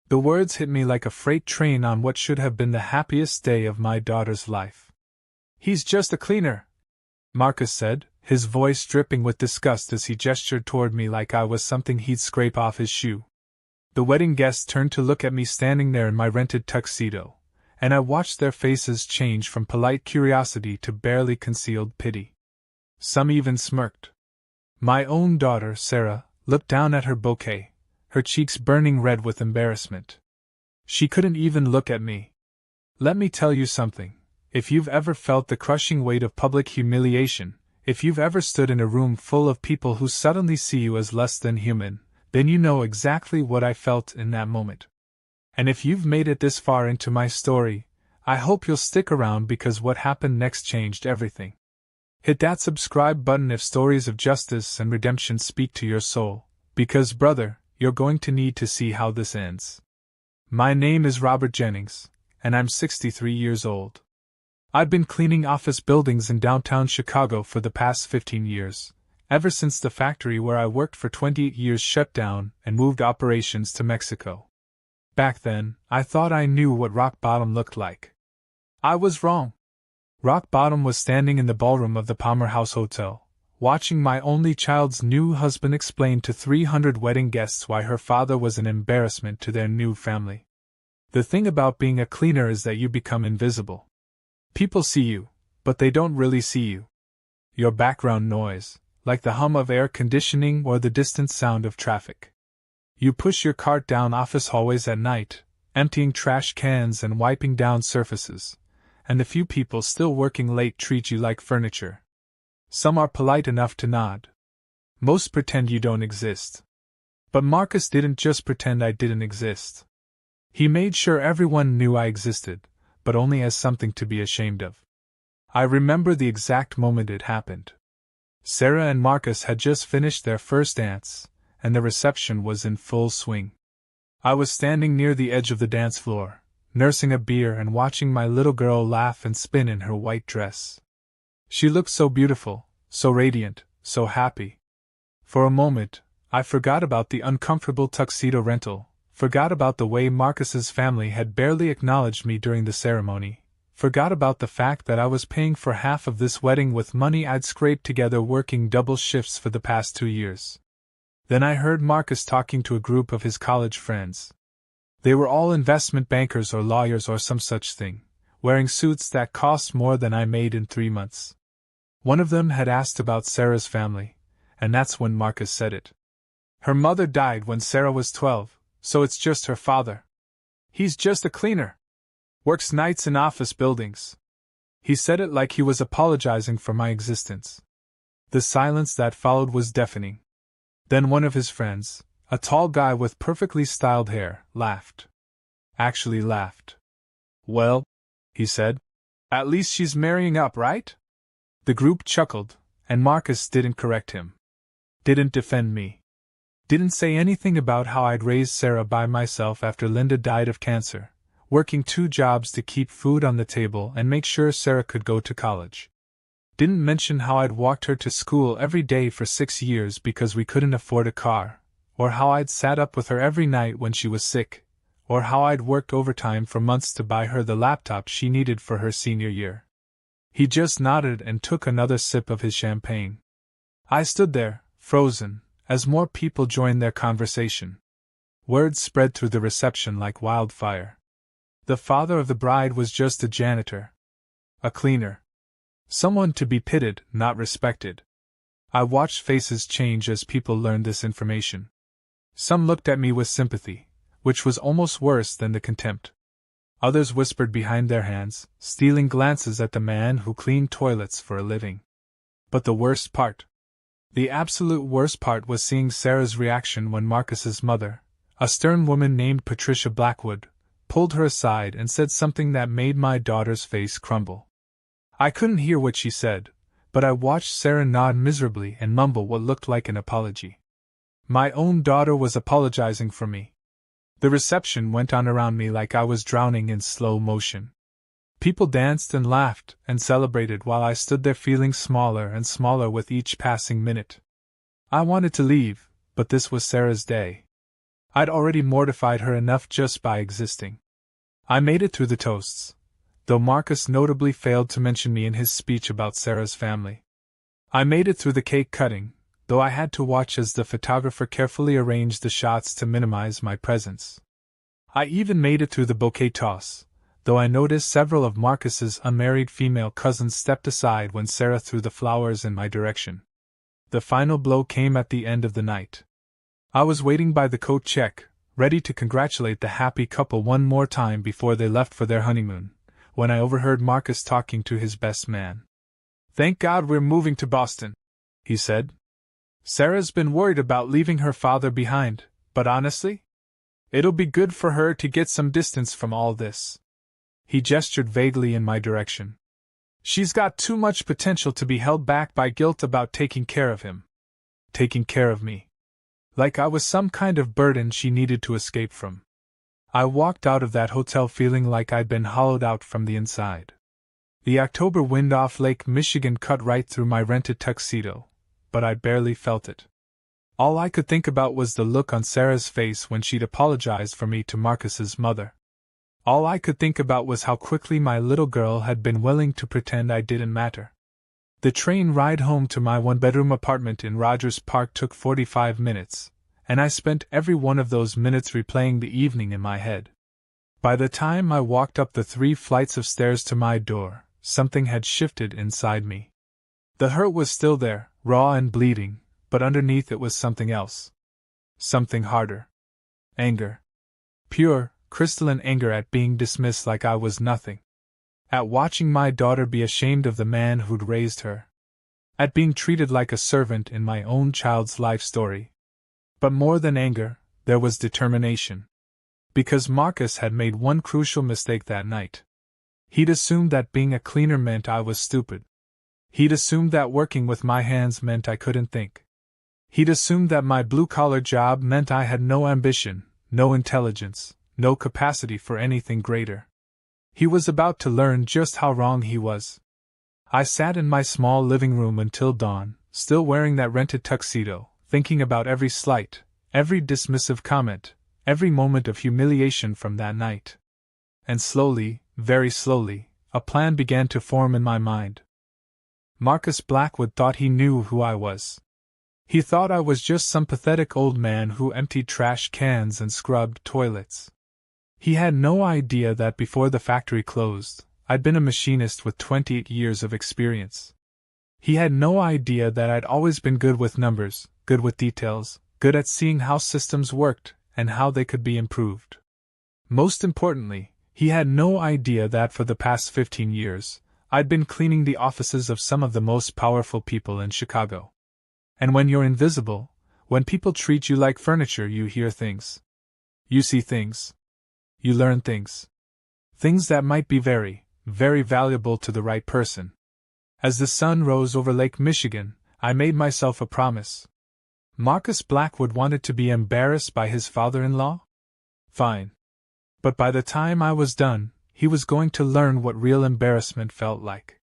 The words hit me like a freight train on what should have been the happiest day of my daughter's life. "He's just a cleaner," Marcus said, his voice dripping with disgust as he gestured toward me like I was something he'd scrape off his shoe. The wedding guests turned to look at me standing there in my rented tuxedo, and I watched their faces change from polite curiosity to barely concealed pity. Some even smirked. My own daughter, Sarah, looked down at her bouquet, her cheeks burning red with embarrassment. She couldn't even look at me. Let me tell you something. If you've ever felt the crushing weight of public humiliation, if you've ever stood in a room full of people who suddenly see you as less than human, then you know exactly what I felt in that moment. And if you've made it this far into my story, I hope you'll stick around because what happened next changed everything. Hit that subscribe button if stories of justice and redemption speak to your soul, because brother, you're going to need to see how this ends. My name is Robert Jennings, and I'm 63 years old. I've been cleaning office buildings in downtown Chicago for the past 15 years, ever since the factory where I worked for 28 years shut down and moved operations to Mexico. Back then, I thought I knew what rock bottom looked like. I was wrong. Rock bottom was standing in the ballroom of the Palmer House Hotel, watching my only child's new husband explain to 300 wedding guests why her father was an embarrassment to their new family. The thing about being a cleaner is that you become invisible. People see you, but they don't really see you. Your background noise, like the hum of air conditioning or the distant sound of traffic. You push your cart down office hallways at night, emptying trash cans and wiping down surfaces, and the few people still working late treat you like furniture. Some are polite enough to nod. Most pretend you don't exist. But Marcus didn't just pretend I didn't exist. He made sure everyone knew I existed, but only as something to be ashamed of. I remember the exact moment it happened. Sarah and Marcus had just finished their first dance, and the reception was in full swing. I was standing near the edge of the dance floor, nursing a beer and watching my little girl laugh and spin in her white dress. She looked so beautiful, so radiant, so happy. For a moment, I forgot about the uncomfortable tuxedo rental, forgot about the way Marcus's family had barely acknowledged me during the ceremony, forgot about the fact that I was paying for half of this wedding with money I'd scraped together working double shifts for the past 2 years. Then I heard Marcus talking to a group of his college friends. They were all investment bankers or lawyers or some such thing, wearing suits that cost more than I made in 3 months. One of them had asked about Sarah's family, and that's when Marcus said it. Her mother died when Sarah was 12, so it's just her father. He's just a cleaner. Works nights in office buildings. He said it like he was apologizing for my existence. The silence that followed was deafening. Then one of his friends, a tall guy with perfectly styled hair, laughed. Actually laughed. "Well," he said, "at least she's marrying up, right?" The group chuckled, and Marcus didn't correct him. Didn't defend me. Didn't say anything about how I'd raised Sarah by myself after Linda died of cancer, working 2 jobs to keep food on the table and make sure Sarah could go to college. Didn't mention how I'd walked her to school every day for 6 years because we couldn't afford a car, or how I'd sat up with her every night when she was sick, or how I'd worked overtime for months to buy her the laptop she needed for her senior year. He just nodded and took another sip of his champagne. I stood there, frozen, as more people joined their conversation. Word spread through the reception like wildfire. The father of the bride was just a janitor. A cleaner. Someone to be pitied, not respected. I watched faces change as people learned this information. Some looked at me with sympathy, which was almost worse than the contempt. Others whispered behind their hands, stealing glances at the man who cleaned toilets for a living. But the worst part, the absolute worst part, was seeing Sarah's reaction when Marcus's mother, a stern woman named Patricia Blackwood, pulled her aside and said something that made my daughter's face crumble. I couldn't hear what she said, but I watched Sarah nod miserably and mumble what looked like an apology. My own daughter was apologizing for me. The reception went on around me like I was drowning in slow motion. People danced and laughed and celebrated while I stood there feeling smaller and smaller with each passing minute. I wanted to leave, but this was Sarah's day. I'd already mortified her enough just by existing. I made it through the toasts, though Marcus notably failed to mention me in his speech about Sarah's family. I made it through the cake cutting, though I had to watch as the photographer carefully arranged the shots to minimize my presence. I even made it through the bouquet toss, though I noticed several of Marcus's unmarried female cousins stepped aside when Sarah threw the flowers in my direction. The final blow came at the end of the night. I was waiting by the coat check, ready to congratulate the happy couple one more time before they left for their honeymoon, when I overheard Marcus talking to his best man. "Thank God we're moving to Boston," he said. "Sarah's been worried about leaving her father behind, but honestly, it'll be good for her to get some distance from all this." He gestured vaguely in my direction. "She's got too much potential to be held back by guilt about taking care of him. Taking care of me. Like I was some kind of burden she needed to escape from." I walked out of that hotel feeling like I'd been hollowed out from the inside. The October wind off Lake Michigan cut right through my rented tuxedo, but I barely felt it. All I could think about was the look on Sarah's face when she'd apologized for me to Marcus's mother. All I could think about was how quickly my little girl had been willing to pretend I didn't matter. The train ride home to my one-bedroom apartment in Rogers Park took 45 minutes, and I spent every one of those minutes replaying the evening in my head. By the time I walked up the 3 flights of stairs to my door, something had shifted inside me. The hurt was still there, raw and bleeding, but underneath it was something else. Something harder. Anger. Pure, crystalline anger at being dismissed like I was nothing. At watching my daughter be ashamed of the man who'd raised her. At being treated like a servant in my own child's life story. But more than anger, there was determination. Because Marcus had made one crucial mistake that night. He'd assumed that being a cleaner meant I was stupid. He'd assumed that working with my hands meant I couldn't think. He'd assumed that my blue-collar job meant I had no ambition, no intelligence, no capacity for anything greater. He was about to learn just how wrong he was. I sat in my small living room until dawn, still wearing that rented tuxedo, thinking about every slight, every dismissive comment, every moment of humiliation from that night. And slowly, very slowly, a plan began to form in my mind. Marcus Blackwood thought he knew who I was. He thought I was just some pathetic old man who emptied trash cans and scrubbed toilets. He had no idea that before the factory closed, I'd been a machinist with 28 years of experience. He had no idea that I'd always been good with numbers, good with details, good at seeing how systems worked and how they could be improved. Most importantly, he had no idea that for the past 15 years, I'd been cleaning the offices of some of the most powerful people in Chicago. And when you're invisible, when people treat you like furniture, you hear things. You see things. You learn things. Things that might be very, very valuable to the right person. As the sun rose over Lake Michigan, I made myself a promise. Marcus Blackwood wanted to be embarrassed by his father-in-law? Fine. But by the time I was done, he was going to learn what real embarrassment felt like.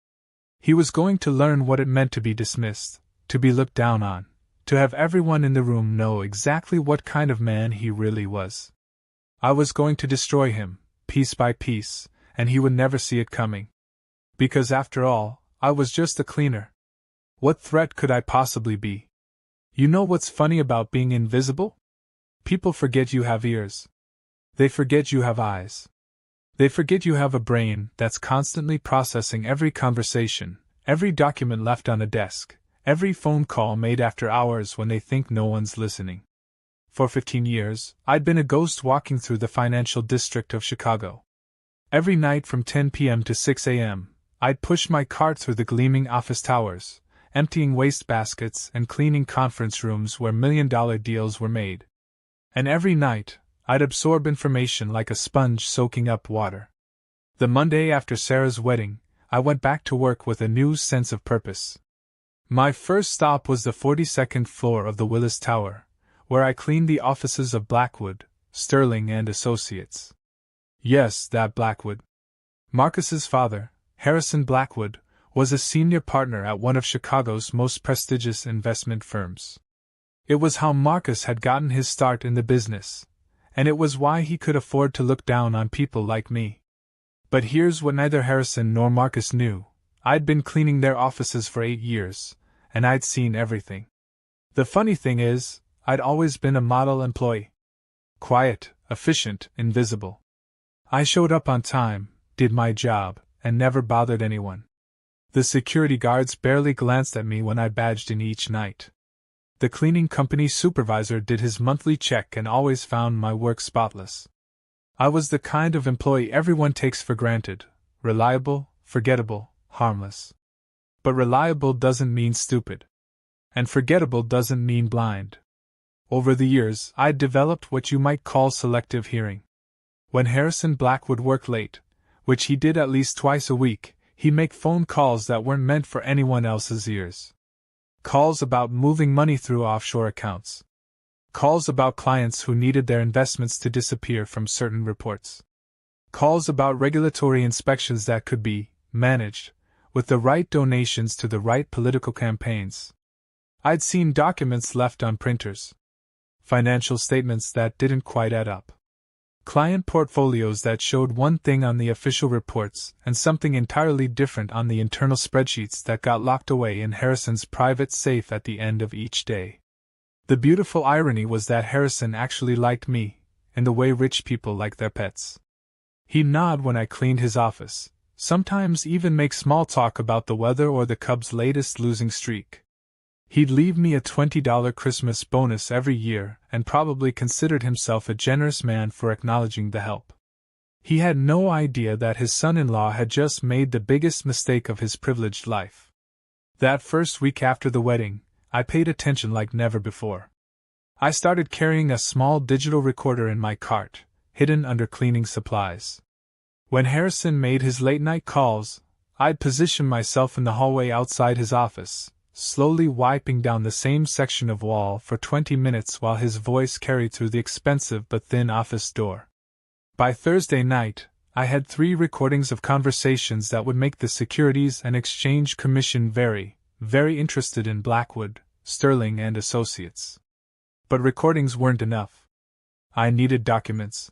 He was going to learn what it meant to be dismissed, to be looked down on, to have everyone in the room know exactly what kind of man he really was. I was going to destroy him, piece by piece, and he would never see it coming. Because after all, I was just a cleaner. What threat could I possibly be? You know what's funny about being invisible? People forget you have ears. They forget you have eyes. They forget you have a brain that's constantly processing every conversation, every document left on a desk, every phone call made after hours when they think no one's listening. For 15 years, I'd been a ghost walking through the financial district of Chicago. Every night from 10 p.m. to 6 a.m., I'd push my cart through the gleaming office towers, emptying waste baskets and cleaning conference rooms where million-dollar deals were made. And every night, I'd absorb information like a sponge soaking up water. The Monday after Sarah's wedding, I went back to work with a new sense of purpose. My first stop was the 42nd floor of the Willis Tower, where I cleaned the offices of Blackwood, Sterling and Associates. Yes, that Blackwood. Marcus's father, Harrison Blackwood, was a senior partner at one of Chicago's most prestigious investment firms. It was how Marcus had gotten his start in the business, and it was why he could afford to look down on people like me. But here's what neither Harrison nor Marcus knew. I'd been cleaning their offices for 8 years, and I'd seen everything. The funny thing is, I'd always been a model employee. Quiet, efficient, invisible. I showed up on time, did my job, and never bothered anyone. The security guards barely glanced at me when I badged in each night. The cleaning company supervisor did his monthly check and always found my work spotless. I was the kind of employee everyone takes for granted: reliable, forgettable, harmless. But reliable doesn't mean stupid. And forgettable doesn't mean blind. Over the years, I'd developed what you might call selective hearing. When Harrison Black would work late, which he did at least twice a week, he'd make phone calls that weren't meant for anyone else's ears. Calls about moving money through offshore accounts. Calls about clients who needed their investments to disappear from certain reports. Calls about regulatory inspections that could be managed with the right donations to the right political campaigns. I'd seen documents left on printers. Financial statements that didn't quite add up. Client portfolios that showed one thing on the official reports and something entirely different on the internal spreadsheets that got locked away in Harrison's private safe at the end of each day. The beautiful irony was that Harrison actually liked me, in the way rich people like their pets. He'd nod when I cleaned his office, sometimes even make small talk about the weather or the Cubs' latest losing streak. He'd leave me a $20 Christmas bonus every year and probably considered himself a generous man for acknowledging the help. He had no idea that his son-in-law had just made the biggest mistake of his privileged life. That first week after the wedding, I paid attention like never before. I started carrying a small digital recorder in my cart, hidden under cleaning supplies. When Harrison made his late-night calls, I'd position myself in the hallway outside his office, slowly wiping down the same section of wall for 20 minutes while his voice carried through the expensive but thin office door. By Thursday night, I had 3 recordings of conversations that would make the Securities and Exchange Commission very, very interested in Blackwood, Sterling and Associates. But recordings weren't enough. I needed documents.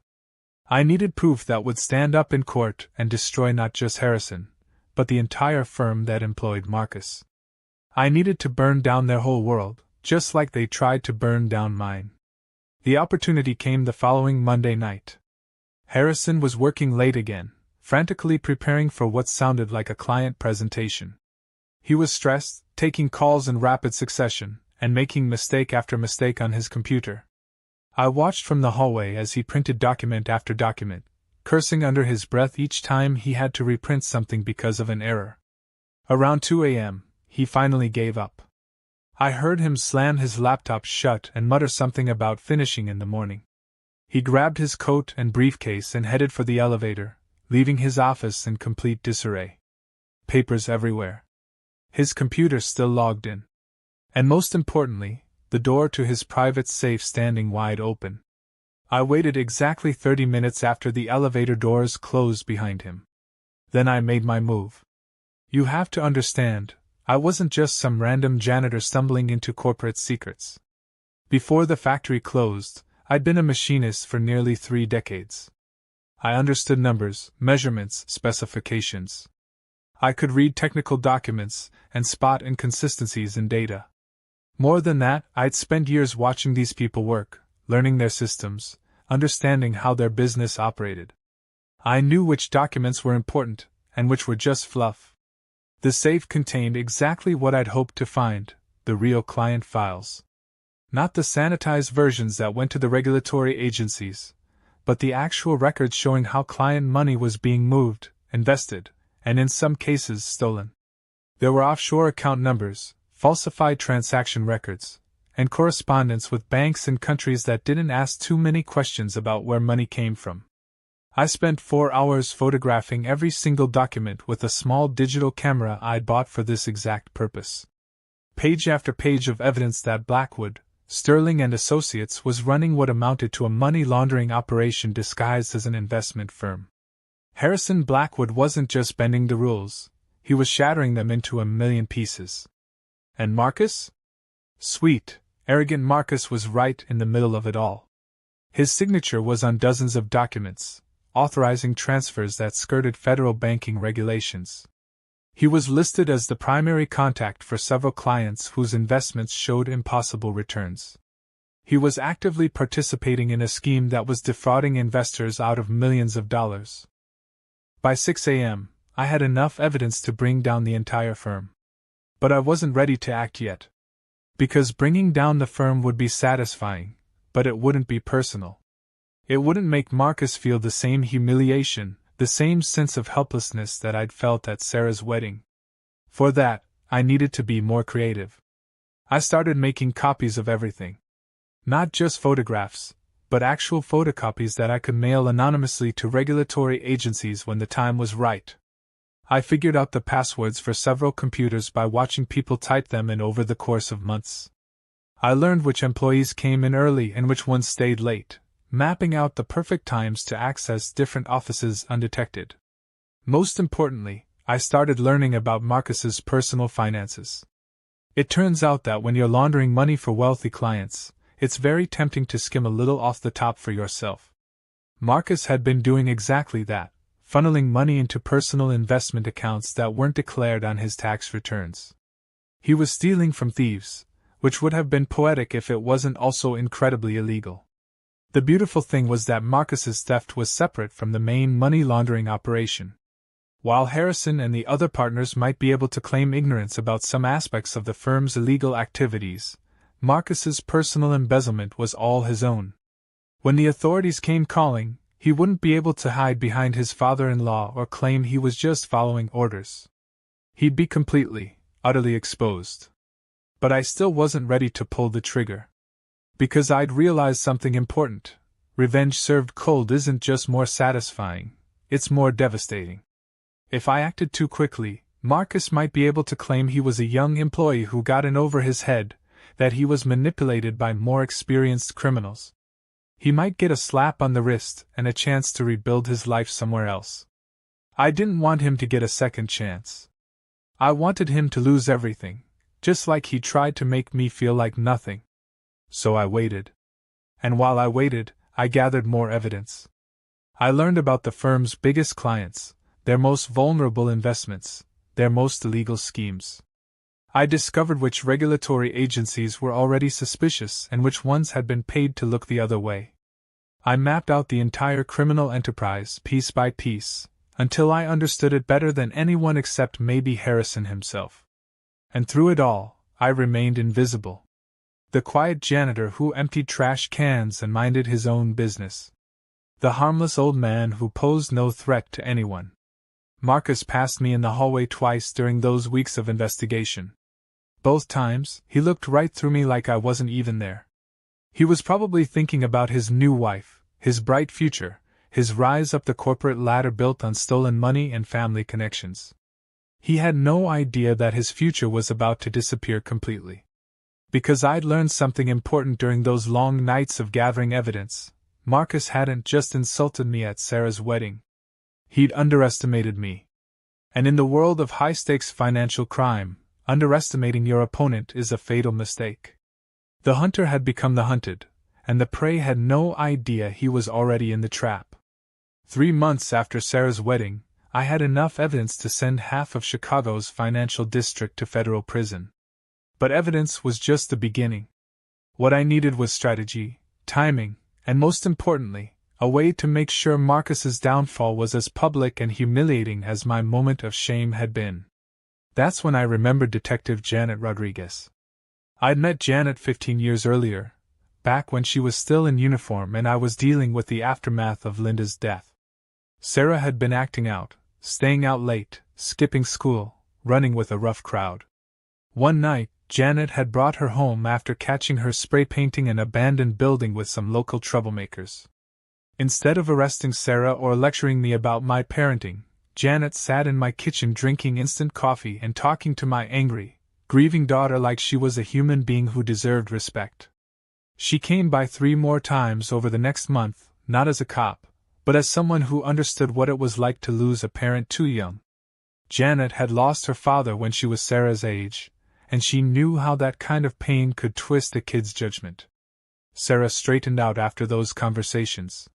I needed proof that would stand up in court and destroy not just Harrison, but the entire firm that employed Marcus. I needed to burn down their whole world, just like they tried to burn down mine. The opportunity came the following Monday night. Harrison was working late again, frantically preparing for what sounded like a client presentation. He was stressed, taking calls in rapid succession, and making mistake after mistake on his computer. I watched from the hallway as he printed document after document, cursing under his breath each time he had to reprint something because of an error. Around 2 a.m., he finally gave up. I heard him slam his laptop shut and mutter something about finishing in the morning. He grabbed his coat and briefcase and headed for the elevator, leaving his office in complete disarray. Papers everywhere. His computer still logged in. And most importantly, the door to his private safe standing wide open. I waited exactly 30 minutes after the elevator doors closed behind him. Then I made my move. You have to understand, I wasn't just some random janitor stumbling into corporate secrets. Before the factory closed, I'd been a machinist for nearly 3 decades. I understood numbers, measurements, specifications. I could read technical documents and spot inconsistencies in data. More than that, I'd spent years watching these people work, learning their systems, understanding how their business operated. I knew which documents were important and which were just fluff. The safe contained exactly what I'd hoped to find, the real client files. Not the sanitized versions that went to the regulatory agencies, but the actual records showing how client money was being moved, invested, and in some cases stolen. There were offshore account numbers, falsified transaction records, and correspondence with banks in countries that didn't ask too many questions about where money came from. I spent 4 hours photographing every single document with a small digital camera I'd bought for this exact purpose. Page after page of evidence that Blackwood, Sterling and Associates was running what amounted to a money laundering operation disguised as an investment firm. Harrison Blackwood wasn't just bending the rules, he was shattering them into a million pieces. And Marcus? Sweet, arrogant Marcus was right in the middle of it all. His signature was on dozens of documents, authorizing transfers that skirted federal banking regulations. He was listed as the primary contact for several clients whose investments showed impossible returns. He was actively participating in a scheme that was defrauding investors out of millions of dollars. By 6 a.m., I had enough evidence to bring down the entire firm. But I wasn't ready to act yet. Because bringing down the firm would be satisfying, but it wouldn't be personal. It wouldn't make Marcus feel the same humiliation, the same sense of helplessness that I'd felt at Sarah's wedding. For that, I needed to be more creative. I started making copies of everything. Not just photographs, but actual photocopies that I could mail anonymously to regulatory agencies when the time was right. I figured out the passwords for several computers by watching people type them in over the course of months. I learned which employees came in early and which ones stayed late, mapping out the perfect times to access different offices undetected. Most importantly, I started learning about Marcus's personal finances. It turns out that when you're laundering money for wealthy clients, it's very tempting to skim a little off the top for yourself. Marcus had been doing exactly that, funneling money into personal investment accounts that weren't declared on his tax returns. He was stealing from thieves, which would have been poetic if it wasn't also incredibly illegal. The beautiful thing was that Marcus's theft was separate from the main money laundering operation. While Harrison and the other partners might be able to claim ignorance about some aspects of the firm's illegal activities, Marcus's personal embezzlement was all his own. When the authorities came calling, he wouldn't be able to hide behind his father-in-law or claim he was just following orders. He'd be completely, utterly exposed. But I still wasn't ready to pull the trigger. Because I'd realized something important. Revenge served cold isn't just more satisfying, it's more devastating. If I acted too quickly, Marcus might be able to claim he was a young employee who got in over his head, that he was manipulated by more experienced criminals. He might get a slap on the wrist and a chance to rebuild his life somewhere else. I didn't want him to get a second chance. I wanted him to lose everything, just like he tried to make me feel like nothing. So I waited. And while I waited, I gathered more evidence. I learned about the firm's biggest clients, their most vulnerable investments, their most illegal schemes. I discovered which regulatory agencies were already suspicious and which ones had been paid to look the other way. I mapped out the entire criminal enterprise piece by piece, until I understood it better than anyone except maybe Harrison himself. And through it all, I remained invisible. The quiet janitor who emptied trash cans and minded his own business. The harmless old man who posed no threat to anyone. Marcus passed me in the hallway twice during those weeks of investigation. Both times, he looked right through me like I wasn't even there. He was probably thinking about his new wife, his bright future, his rise up the corporate ladder built on stolen money and family connections. He had no idea that his future was about to disappear completely. Because I'd learned something important during those long nights of gathering evidence, Marcus hadn't just insulted me at Sarah's wedding. He'd underestimated me. And in the world of high-stakes financial crime, underestimating your opponent is a fatal mistake. The hunter had become the hunted, and the prey had no idea he was already in the trap. 3 months after Sarah's wedding, I had enough evidence to send half of Chicago's financial district to federal prison. But evidence was just the beginning. What I needed was strategy, timing, and most importantly, a way to make sure Marcus's downfall was as public and humiliating as my moment of shame had been. That's when I remembered Detective Janet Rodriguez. I'd met Janet 15 years earlier, back when she was still in uniform and I was dealing with the aftermath of Linda's death. Sarah had been acting out, staying out late, skipping school, running with a rough crowd. One night, Janet had brought her home after catching her spray painting an abandoned building with some local troublemakers. Instead of arresting Sarah or lecturing me about my parenting, Janet sat in my kitchen drinking instant coffee and talking to my angry, grieving daughter like she was a human being who deserved respect. She came by 3 more times over the next month, not as a cop, but as someone who understood what it was like to lose a parent too young. Janet had lost her father when she was Sarah's age, and she knew how that kind of pain could twist a kid's judgment. Sarah straightened out after those conversations.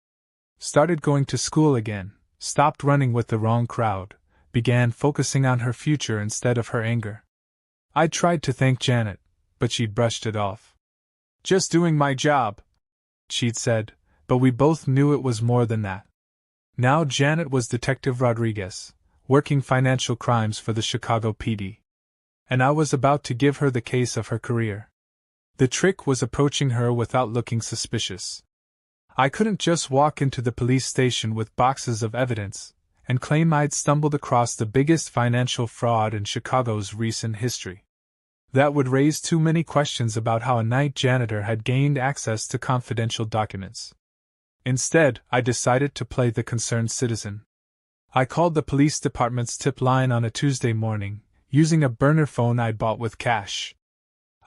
Started going to school again, stopped running with the wrong crowd, began focusing on her future instead of her anger. I tried to thank Janet, but she'd brushed it off. Just doing my job, she'd said, but we both knew it was more than that. Now Janet was Detective Rodriguez, working financial crimes for the Chicago PD. And I was about to give her the case of her career. The trick was approaching her without looking suspicious. I couldn't just walk into the police station with boxes of evidence and claim I'd stumbled across the biggest financial fraud in Chicago's recent history. That would raise too many questions about how a night janitor had gained access to confidential documents. Instead, I decided to play the concerned citizen. I called the police department's tip line on a Tuesday morning, using a burner phone I'd bought with cash.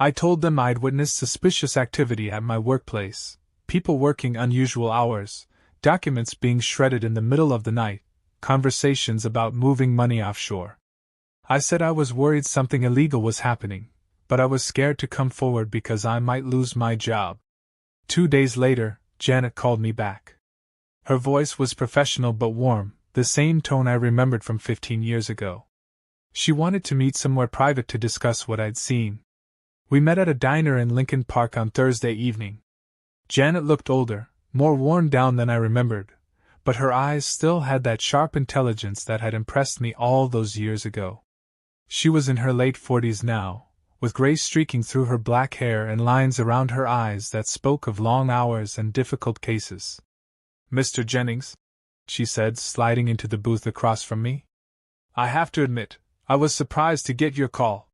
I told them I'd witnessed suspicious activity at my workplace, people working unusual hours, documents being shredded in the middle of the night, conversations about moving money offshore. I said I was worried something illegal was happening, but I was scared to come forward because I might lose my job. 2 days later, Janet called me back. Her voice was professional but warm, the same tone I remembered from 15 years ago. She wanted to meet somewhere private to discuss what I'd seen. We met at a diner in Lincoln Park on Thursday evening. Janet looked older, more worn down than I remembered, but her eyes still had that sharp intelligence that had impressed me all those years ago. She was in her late 40s now, with gray streaking through her black hair and lines around her eyes that spoke of long hours and difficult cases. "Mr. Jennings," she said, sliding into the booth across from me. "I have to admit, I was surprised to get your call.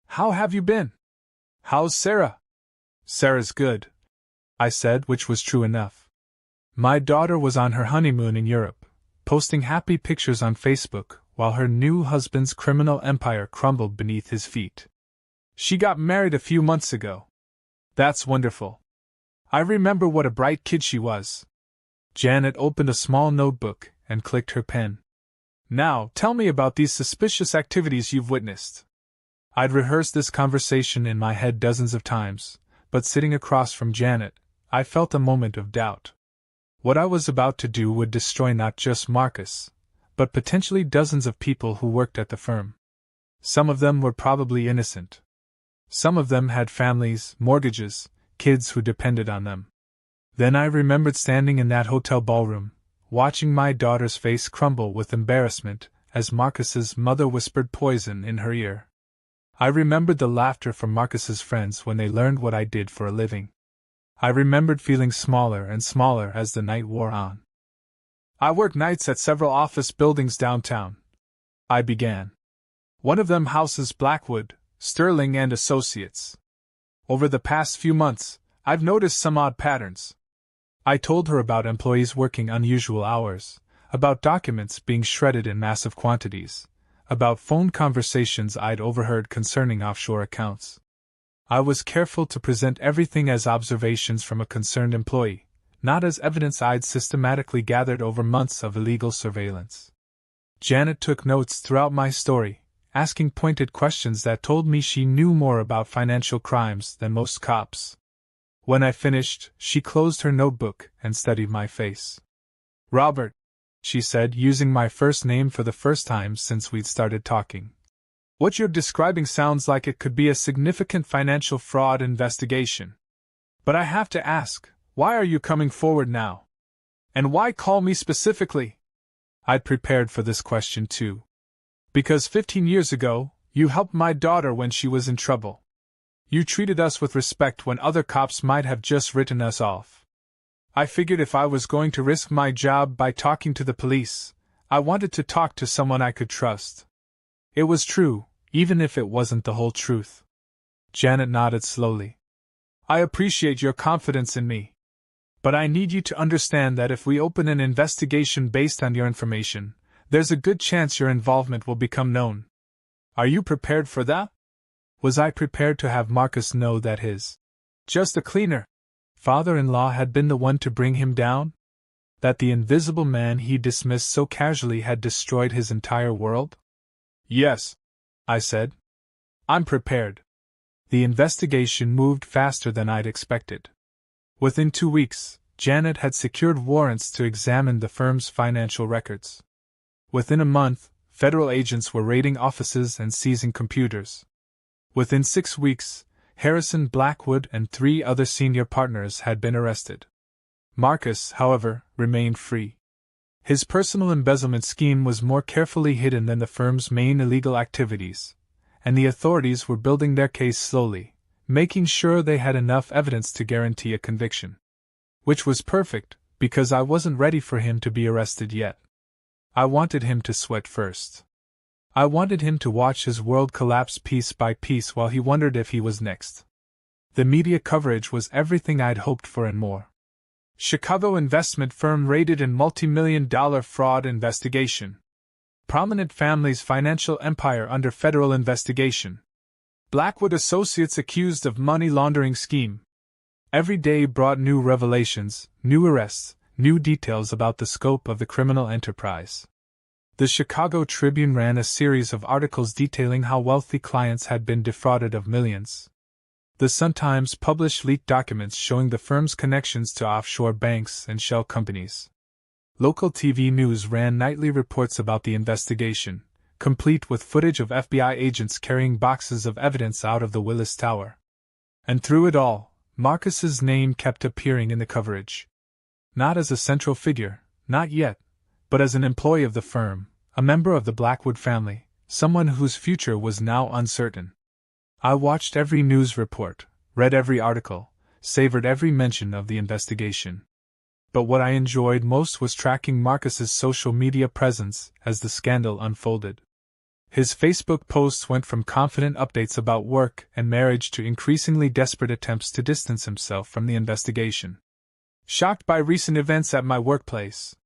How have you been? How's Sarah?" "Sarah's good," I said, which was true enough. My daughter was on her honeymoon in Europe, posting happy pictures on Facebook while her new husband's criminal empire crumbled beneath his feet. "She got married a few months ago." "That's wonderful. I remember what a bright kid she was." Janet opened a small notebook and clicked her pen. "Now, tell me about these suspicious activities you've witnessed." I'd rehearsed this conversation in my head dozens of times, but sitting across from Janet, I felt a moment of doubt. What I was about to do would destroy not just Marcus, but potentially dozens of people who worked at the firm. Some of them were probably innocent. Some of them had families, mortgages, kids who depended on them. Then I remembered standing in that hotel ballroom, watching my daughter's face crumble with embarrassment as Marcus's mother whispered poison in her ear. I remembered the laughter from Marcus's friends when they learned what I did for a living. I remembered feeling smaller and smaller as the night wore on. "I work nights at several office buildings downtown," I began. "One of them houses Blackwood, Sterling and Associates. Over the past few months, I've noticed some odd patterns." I told her about employees working unusual hours, about documents being shredded in massive quantities, about phone conversations I'd overheard concerning offshore accounts. I was careful to present everything as observations from a concerned employee, not as evidence I'd systematically gathered over months of illegal surveillance. Janet took notes throughout my story, asking pointed questions that told me she knew more about financial crimes than most cops. When I finished, she closed her notebook and studied my face. "Robert," she said, using my first name for the first time since we'd started talking. "What you're describing sounds like it could be a significant financial fraud investigation. But I have to ask, why are you coming forward now? And why call me specifically?" I'd prepared for this question too. "Because 15 years ago, you helped my daughter when she was in trouble. You treated us with respect when other cops might have just written us off. I figured if I was going to risk my job by talking to the police, I wanted to talk to someone I could trust. It was true, even if it wasn't the whole truth." Janet nodded slowly. "I appreciate your confidence in me. But I need you to understand that if we open an investigation based on your information, there's a good chance your involvement will become known. Are you prepared for that?" Was I prepared to have Marcus know that his "just a cleaner" father-in-law had been the one to bring him down? That the invisible man he dismissed so casually had destroyed his entire world? "Yes," I said. "I'm prepared." The investigation moved faster than I'd expected. Within 2 weeks, Janet had secured warrants to examine the firm's financial records. Within a month, federal agents were raiding offices and seizing computers. Within 6 weeks, Harrison Blackwood and 3 other senior partners had been arrested. Marcus, however, remained free. His personal embezzlement scheme was more carefully hidden than the firm's main illegal activities, and the authorities were building their case slowly, making sure they had enough evidence to guarantee a conviction. Which was perfect, because I wasn't ready for him to be arrested yet. I wanted him to sweat first. I wanted him to watch his world collapse piece by piece while he wondered if he was next. The media coverage was everything I'd hoped for and more. Chicago investment firm raided in multi-million-dollar fraud investigation. Prominent family's financial empire under federal investigation. Blackwood associates accused of money laundering scheme. Every day brought new revelations, new arrests, new details about the scope of the criminal enterprise. The Chicago Tribune ran a series of articles detailing how wealthy clients had been defrauded of millions. The Sun-Times published leaked documents showing the firm's connections to offshore banks and shell companies. Local TV news ran nightly reports about the investigation, complete with footage of FBI agents carrying boxes of evidence out of the Willis Tower. And through it all, Marcus's name kept appearing in the coverage. Not as a central figure, not yet, but as an employee of the firm, a member of the Blackwood family, someone whose future was now uncertain. I watched every news report, read every article, savored every mention of the investigation. But what I enjoyed most was tracking Marcus's social media presence as the scandal unfolded. His Facebook posts went from confident updates about work and marriage to increasingly desperate attempts to distance himself from the investigation. Shocked by recent events at my workplace.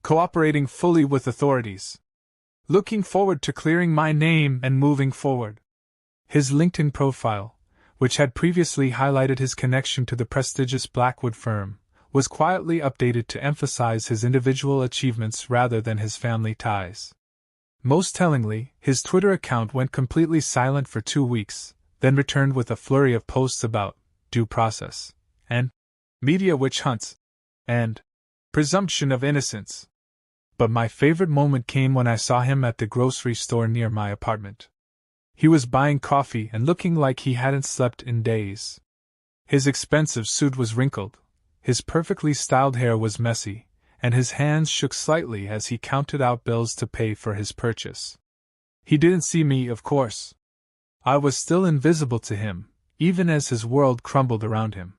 Cooperating fully with authorities. Looking forward to clearing my name and moving forward. His LinkedIn profile, which had previously highlighted his connection to the prestigious Blackwood firm, was quietly updated to emphasize his individual achievements rather than his family ties. Most tellingly, his Twitter account went completely silent for 2 weeks, then returned with a flurry of posts about due process, and media witch hunts, and presumption of innocence. But my favorite moment came when I saw him at the grocery store near my apartment. He was buying coffee and looking like he hadn't slept in days. His expensive suit was wrinkled, his perfectly styled hair was messy, and his hands shook slightly as he counted out bills to pay for his purchase. He didn't see me, of course. I was still invisible to him, even as his world crumbled around him.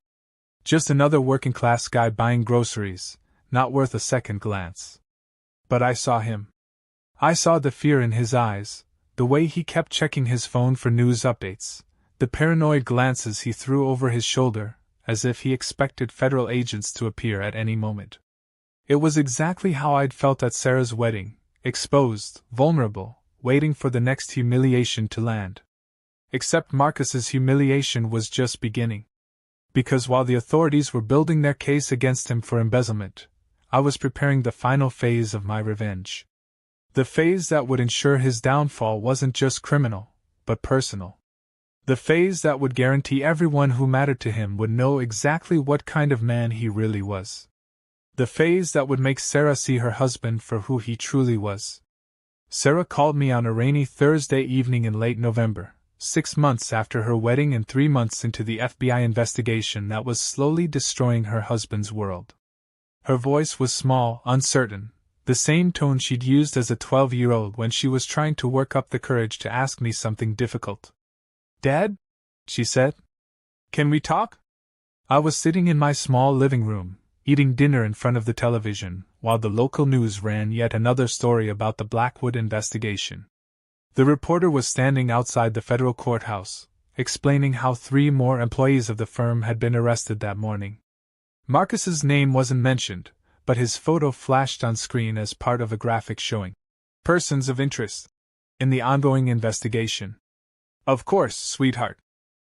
Just another working-class guy buying groceries, not worth a second glance. But I saw him. I saw the fear in his eyes, the way he kept checking his phone for news updates, the paranoid glances he threw over his shoulder, as if he expected federal agents to appear at any moment. It was exactly how I'd felt at Sarah's wedding, exposed, vulnerable, waiting for the next humiliation to land. Except Marcus's humiliation was just beginning. Because while the authorities were building their case against him for embezzlement, I was preparing the final phase of my revenge. The phase that would ensure his downfall wasn't just criminal, but personal. The phase that would guarantee everyone who mattered to him would know exactly what kind of man he really was. The phase that would make Sarah see her husband for who he truly was. Sarah called me on a rainy Thursday evening in late November, 6 months after her wedding and 3 months into the FBI investigation that was slowly destroying her husband's world. Her voice was small, uncertain, the same tone she'd used as a 12-year-old when she was trying to work up the courage to ask me something difficult. "Dad?" she said. "Can we talk?" I was sitting in my small living room, eating dinner in front of the television, while the local news ran yet another story about the Blackwood investigation. The reporter was standing outside the federal courthouse, explaining how 3 more employees of the firm had been arrested that morning. Marcus's name wasn't mentioned, but his photo flashed on screen as part of a graphic showing persons of interest in the ongoing investigation. "Of course, sweetheart,"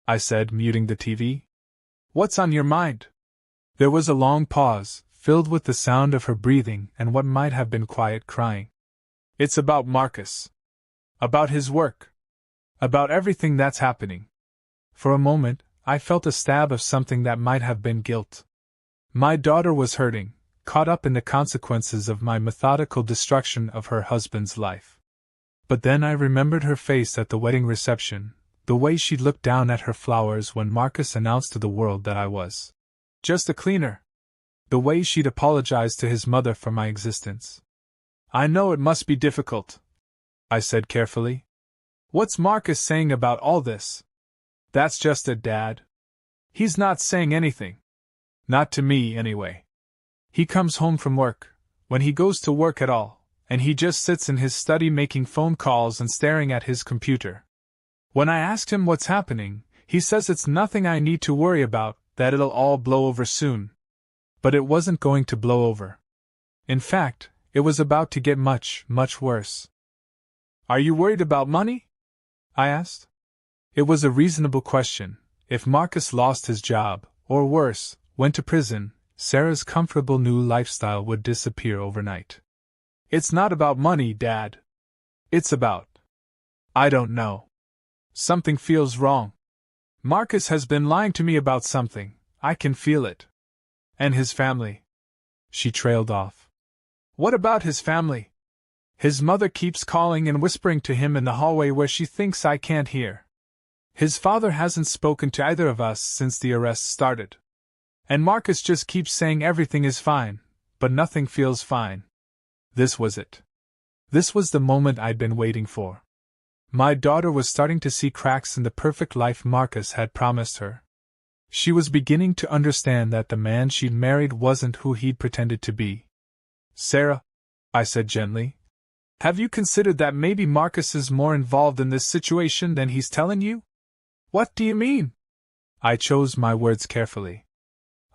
I said, muting the TV. "What's on your mind?" There was a long pause, filled with the sound of her breathing and what might have been quiet crying. "It's about Marcus. About his work. About everything that's happening." For a moment, I felt a stab of something that might have been guilt. My daughter was hurting, caught up in the consequences of my methodical destruction of her husband's life. But then I remembered her face at the wedding reception, the way she'd looked down at her flowers when Marcus announced to the world that I was just a cleaner. The way she'd apologized to his mother for my existence. I know it must be difficult, I said carefully. What's Marcus saying about all this? That's just it, Dad. He's not saying anything. Not to me, anyway. He comes home from work, when he goes to work at all, and he just sits in his study making phone calls and staring at his computer. When I asked him what's happening, he says it's nothing I need to worry about, that it'll all blow over soon. But it wasn't going to blow over. In fact, it was about to get much, much worse. Are you worried about money? I asked. It was a reasonable question. If Marcus lost his job, or worse, went to prison, Sarah's comfortable new lifestyle would disappear overnight. It's not about money, Dad. It's about… I don't know. Something feels wrong. Marcus has been lying to me about something, I can feel it. And his family. She trailed off. What about his family? His mother keeps calling and whispering to him in the hallway where she thinks I can't hear. His father hasn't spoken to either of us since the arrest started. And Marcus just keeps saying everything is fine, but nothing feels fine. This was it. This was the moment I'd been waiting for. My daughter was starting to see cracks in the perfect life Marcus had promised her. She was beginning to understand that the man she'd married wasn't who he'd pretended to be. Sarah, I said gently, have you considered that maybe Marcus is more involved in this situation than he's telling you? What do you mean? I chose my words carefully.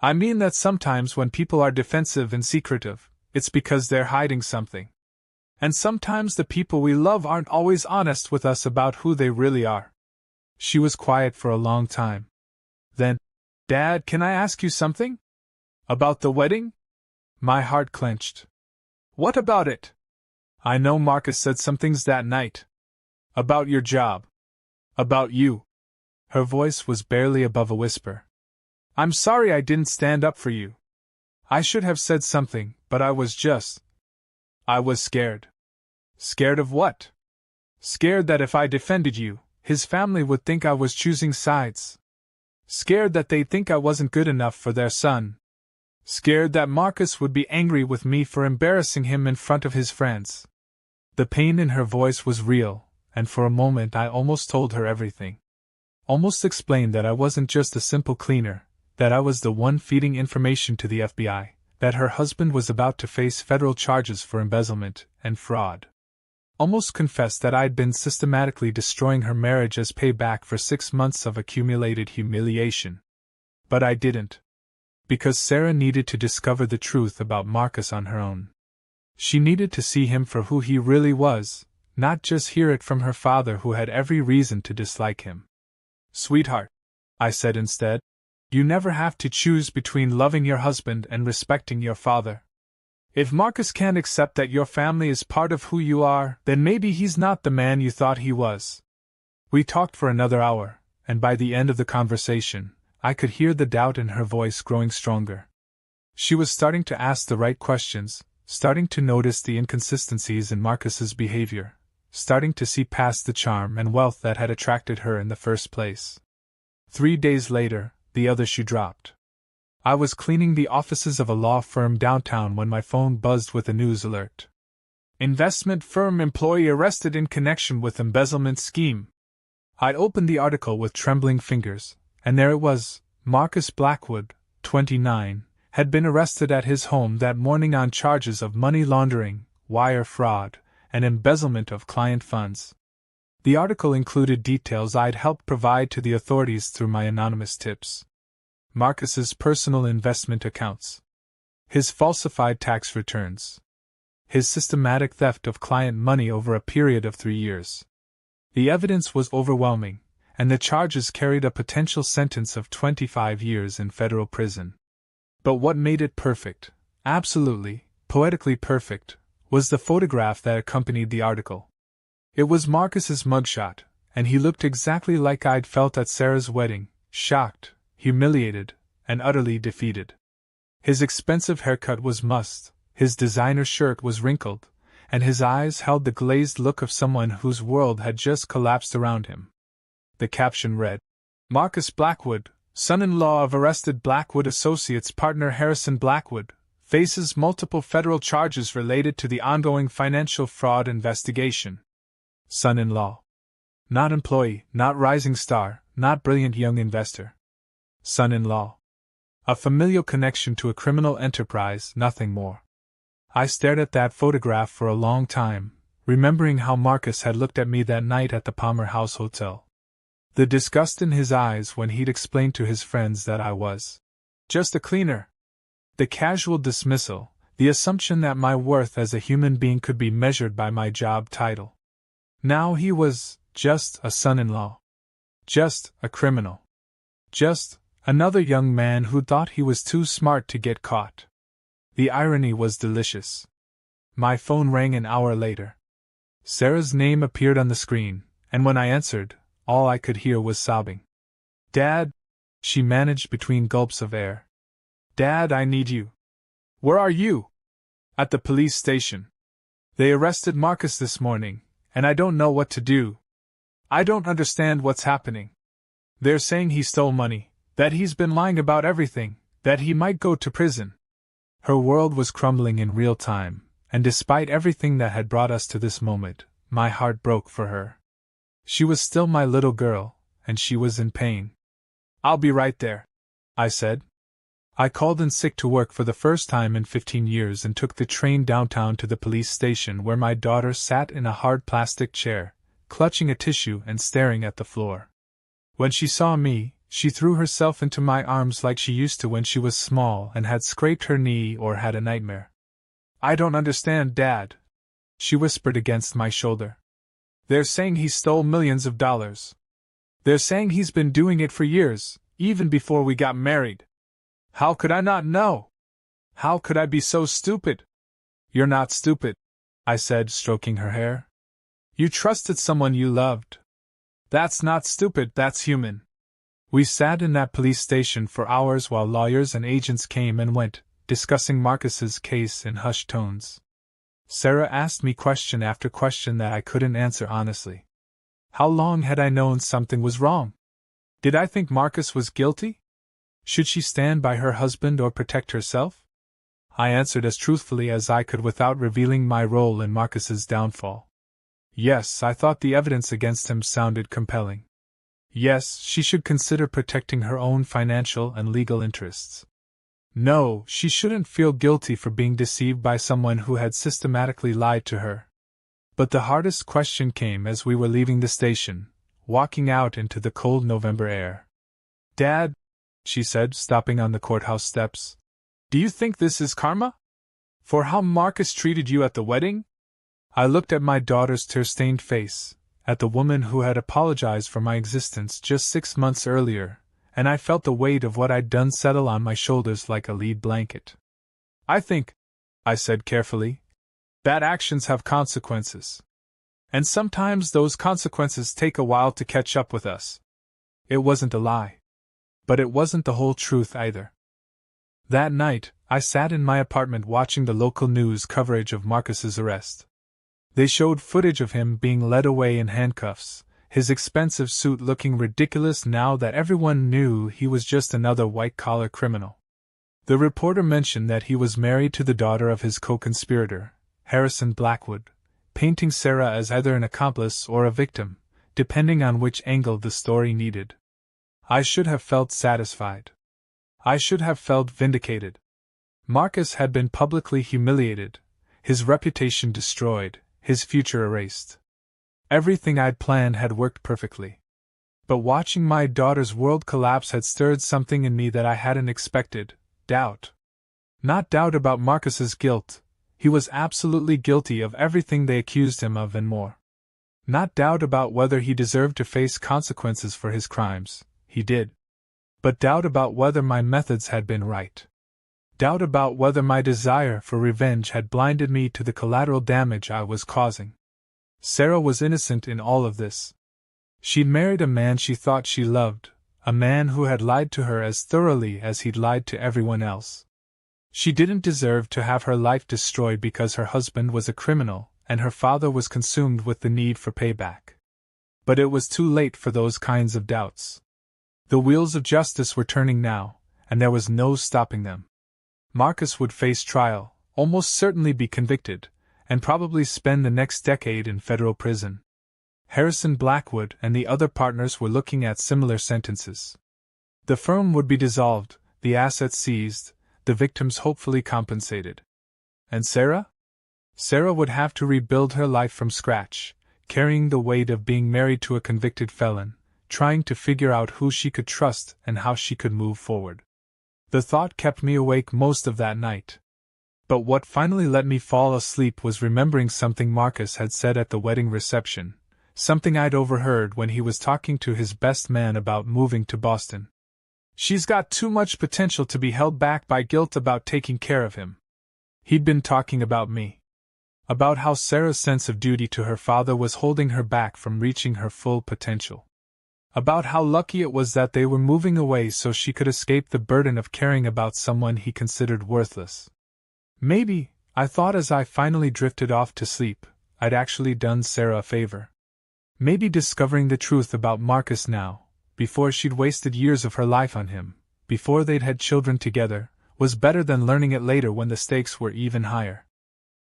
I mean that sometimes when people are defensive and secretive, it's because they're hiding something. And sometimes the people we love aren't always honest with us about who they really are. She was quiet for a long time. Then, Dad, can I ask you something? About the wedding? My heart clenched. What about it? I know Marcus said some things that night. About your job. About you. Her voice was barely above a whisper. I'm sorry I didn't stand up for you. I should have said something, but I was scared. Scared of what? Scared that if I defended you, his family would think I was choosing sides. Scared that they'd think I wasn't good enough for their son. Scared that Marcus would be angry with me for embarrassing him in front of his friends. The pain in her voice was real, and for a moment I almost told her everything. Almost explained that I wasn't just a simple cleaner, that I was the one feeding information to the FBI, that her husband was about to face federal charges for embezzlement and fraud. Almost confessed that I'd been systematically destroying her marriage as payback for 6 months of accumulated humiliation. But I didn't. Because Sarah needed to discover the truth about Marcus on her own. She needed to see him for who he really was, not just hear it from her father who had every reason to dislike him. Sweetheart, I said instead, you never have to choose between loving your husband and respecting your father. If Marcus can't accept that your family is part of who you are, then maybe he's not the man you thought he was. We talked for another hour, and by the end of the conversation, I could hear the doubt in her voice growing stronger. She was starting to ask the right questions, starting to notice the inconsistencies in Marcus's behavior, starting to see past the charm and wealth that had attracted her in the first place. 3 days later, the other shoe dropped. I was cleaning the offices of a law firm downtown when my phone buzzed with a news alert. Investment firm employee arrested in connection with embezzlement scheme. I opened the article with trembling fingers, and there it was. Marcus Blackwood, 29, had been arrested at his home that morning on charges of money laundering, wire fraud, and embezzlement of client funds. The article included details I'd helped provide to the authorities through my anonymous tips. Marcus's personal investment accounts. His falsified tax returns. His systematic theft of client money over a period of 3 years. The evidence was overwhelming, and the charges carried a potential sentence of 25 years in federal prison. But what made it perfect, absolutely, poetically perfect, was the photograph that accompanied the article. It was Marcus's mugshot, and he looked exactly like I'd felt at Sarah's wedding, shocked, humiliated, and utterly defeated. His expensive haircut was mussed, his designer shirt was wrinkled, and his eyes held the glazed look of someone whose world had just collapsed around him. The caption read, "Marcus Blackwood, son-in-law of arrested Blackwood Associates partner Harrison Blackwood, faces multiple federal charges related to the ongoing financial fraud investigation." Son-in-law. Not employee, not rising star, not brilliant young investor. Son-in-law. A familial connection to a criminal enterprise, nothing more. I stared at that photograph for a long time, remembering how Marcus had looked at me that night at the Palmer House Hotel. The disgust in his eyes when he'd explained to his friends that I was just a cleaner. The casual dismissal, the assumption that my worth as a human being could be measured by my job title. Now he was just a son-in-law. Just a criminal. Just another young man who thought he was too smart to get caught. The irony was delicious. My phone rang an hour later. Sarah's name appeared on the screen, and when I answered, all I could hear was sobbing. "Dad," she managed between gulps of air. "Dad, I need you." "Where are you?" "At the police station. They arrested Marcus this morning, and I don't know what to do. I don't understand what's happening. They're saying he stole money, that he's been lying about everything, that he might go to prison." Her world was crumbling in real time, and despite everything that had brought us to this moment, my heart broke for her. She was still my little girl, and she was in pain. "I'll be right there," I said. I called in sick to work for the first time in 15 years and took the train downtown to the police station where my daughter sat in a hard plastic chair, clutching a tissue and staring at the floor. When she saw me, she threw herself into my arms like she used to when she was small and had scraped her knee or had a nightmare. "I don't understand, Dad," she whispered against my shoulder. "They're saying he stole millions of dollars. They're saying he's been doing it for years, even before we got married. How could I not know? How could I be so stupid?" "You're not stupid," I said, stroking her hair. "You trusted someone you loved. That's not stupid, that's human." We sat in that police station for hours while lawyers and agents came and went, discussing Marcus's case in hushed tones. Sarah asked me question after question that I couldn't answer honestly. How long had I known something was wrong? Did I think Marcus was guilty? Should she stand by her husband or protect herself? I answered as truthfully as I could without revealing my role in Marcus's downfall. Yes, I thought the evidence against him sounded compelling. Yes, she should consider protecting her own financial and legal interests. No, she shouldn't feel guilty for being deceived by someone who had systematically lied to her. But the hardest question came as we were leaving the station, walking out into the cold November air. "Dad," she said, stopping on the courthouse steps, "do you think this is karma? For how Marcus treated you at the wedding?" I looked at my daughter's tear-stained face, at the woman who had apologized for my existence just 6 months earlier, and I felt the weight of what I'd done settle on my shoulders like a lead blanket. "I think," I said carefully, "bad actions have consequences. And sometimes those consequences take a while to catch up with us." It wasn't a lie. But it wasn't the whole truth either. That night, I sat in my apartment watching the local news coverage of Marcus's arrest. They showed footage of him being led away in handcuffs, his expensive suit looking ridiculous now that everyone knew he was just another white-collar criminal. The reporter mentioned that he was married to the daughter of his co-conspirator, Harrison Blackwood, painting Sarah as either an accomplice or a victim, depending on which angle the story needed. I should have felt satisfied. I should have felt vindicated. Marcus had been publicly humiliated, his reputation destroyed, his future erased. Everything I'd planned had worked perfectly. But watching my daughter's world collapse had stirred something in me that I hadn't expected: doubt. Not doubt about Marcus's guilt. He was absolutely guilty of everything they accused him of and more. Not doubt about whether he deserved to face consequences for his crimes. He did. But doubt about whether my methods had been right. Doubt about whether my desire for revenge had blinded me to the collateral damage I was causing. Sarah was innocent in all of this. She'd married a man she thought she loved, a man who had lied to her as thoroughly as he'd lied to everyone else. She didn't deserve to have her life destroyed because her husband was a criminal and her father was consumed with the need for payback. But it was too late for those kinds of doubts. The wheels of justice were turning now, and there was no stopping them. Marcus would face trial, almost certainly be convicted, and probably spend the next decade in federal prison. Harrison Blackwood and the other partners were looking at similar sentences. The firm would be dissolved, the assets seized, the victims hopefully compensated. And Sarah? Sarah would have to rebuild her life from scratch, carrying the weight of being married to a convicted felon, trying to figure out who she could trust and how she could move forward. The thought kept me awake most of that night. But what finally let me fall asleep was remembering something Marcus had said at the wedding reception, something I'd overheard when he was talking to his best man about moving to Boston. "She's got too much potential to be held back by guilt about taking care of him." He'd been talking about me. About how Sarah's sense of duty to her father was holding her back from reaching her full potential. About how lucky it was that they were moving away so she could escape the burden of caring about someone he considered worthless. Maybe, I thought as I finally drifted off to sleep, I'd actually done Sarah a favor. Maybe discovering the truth about Marcus now, before she'd wasted years of her life on him, before they'd had children together, was better than learning it later when the stakes were even higher.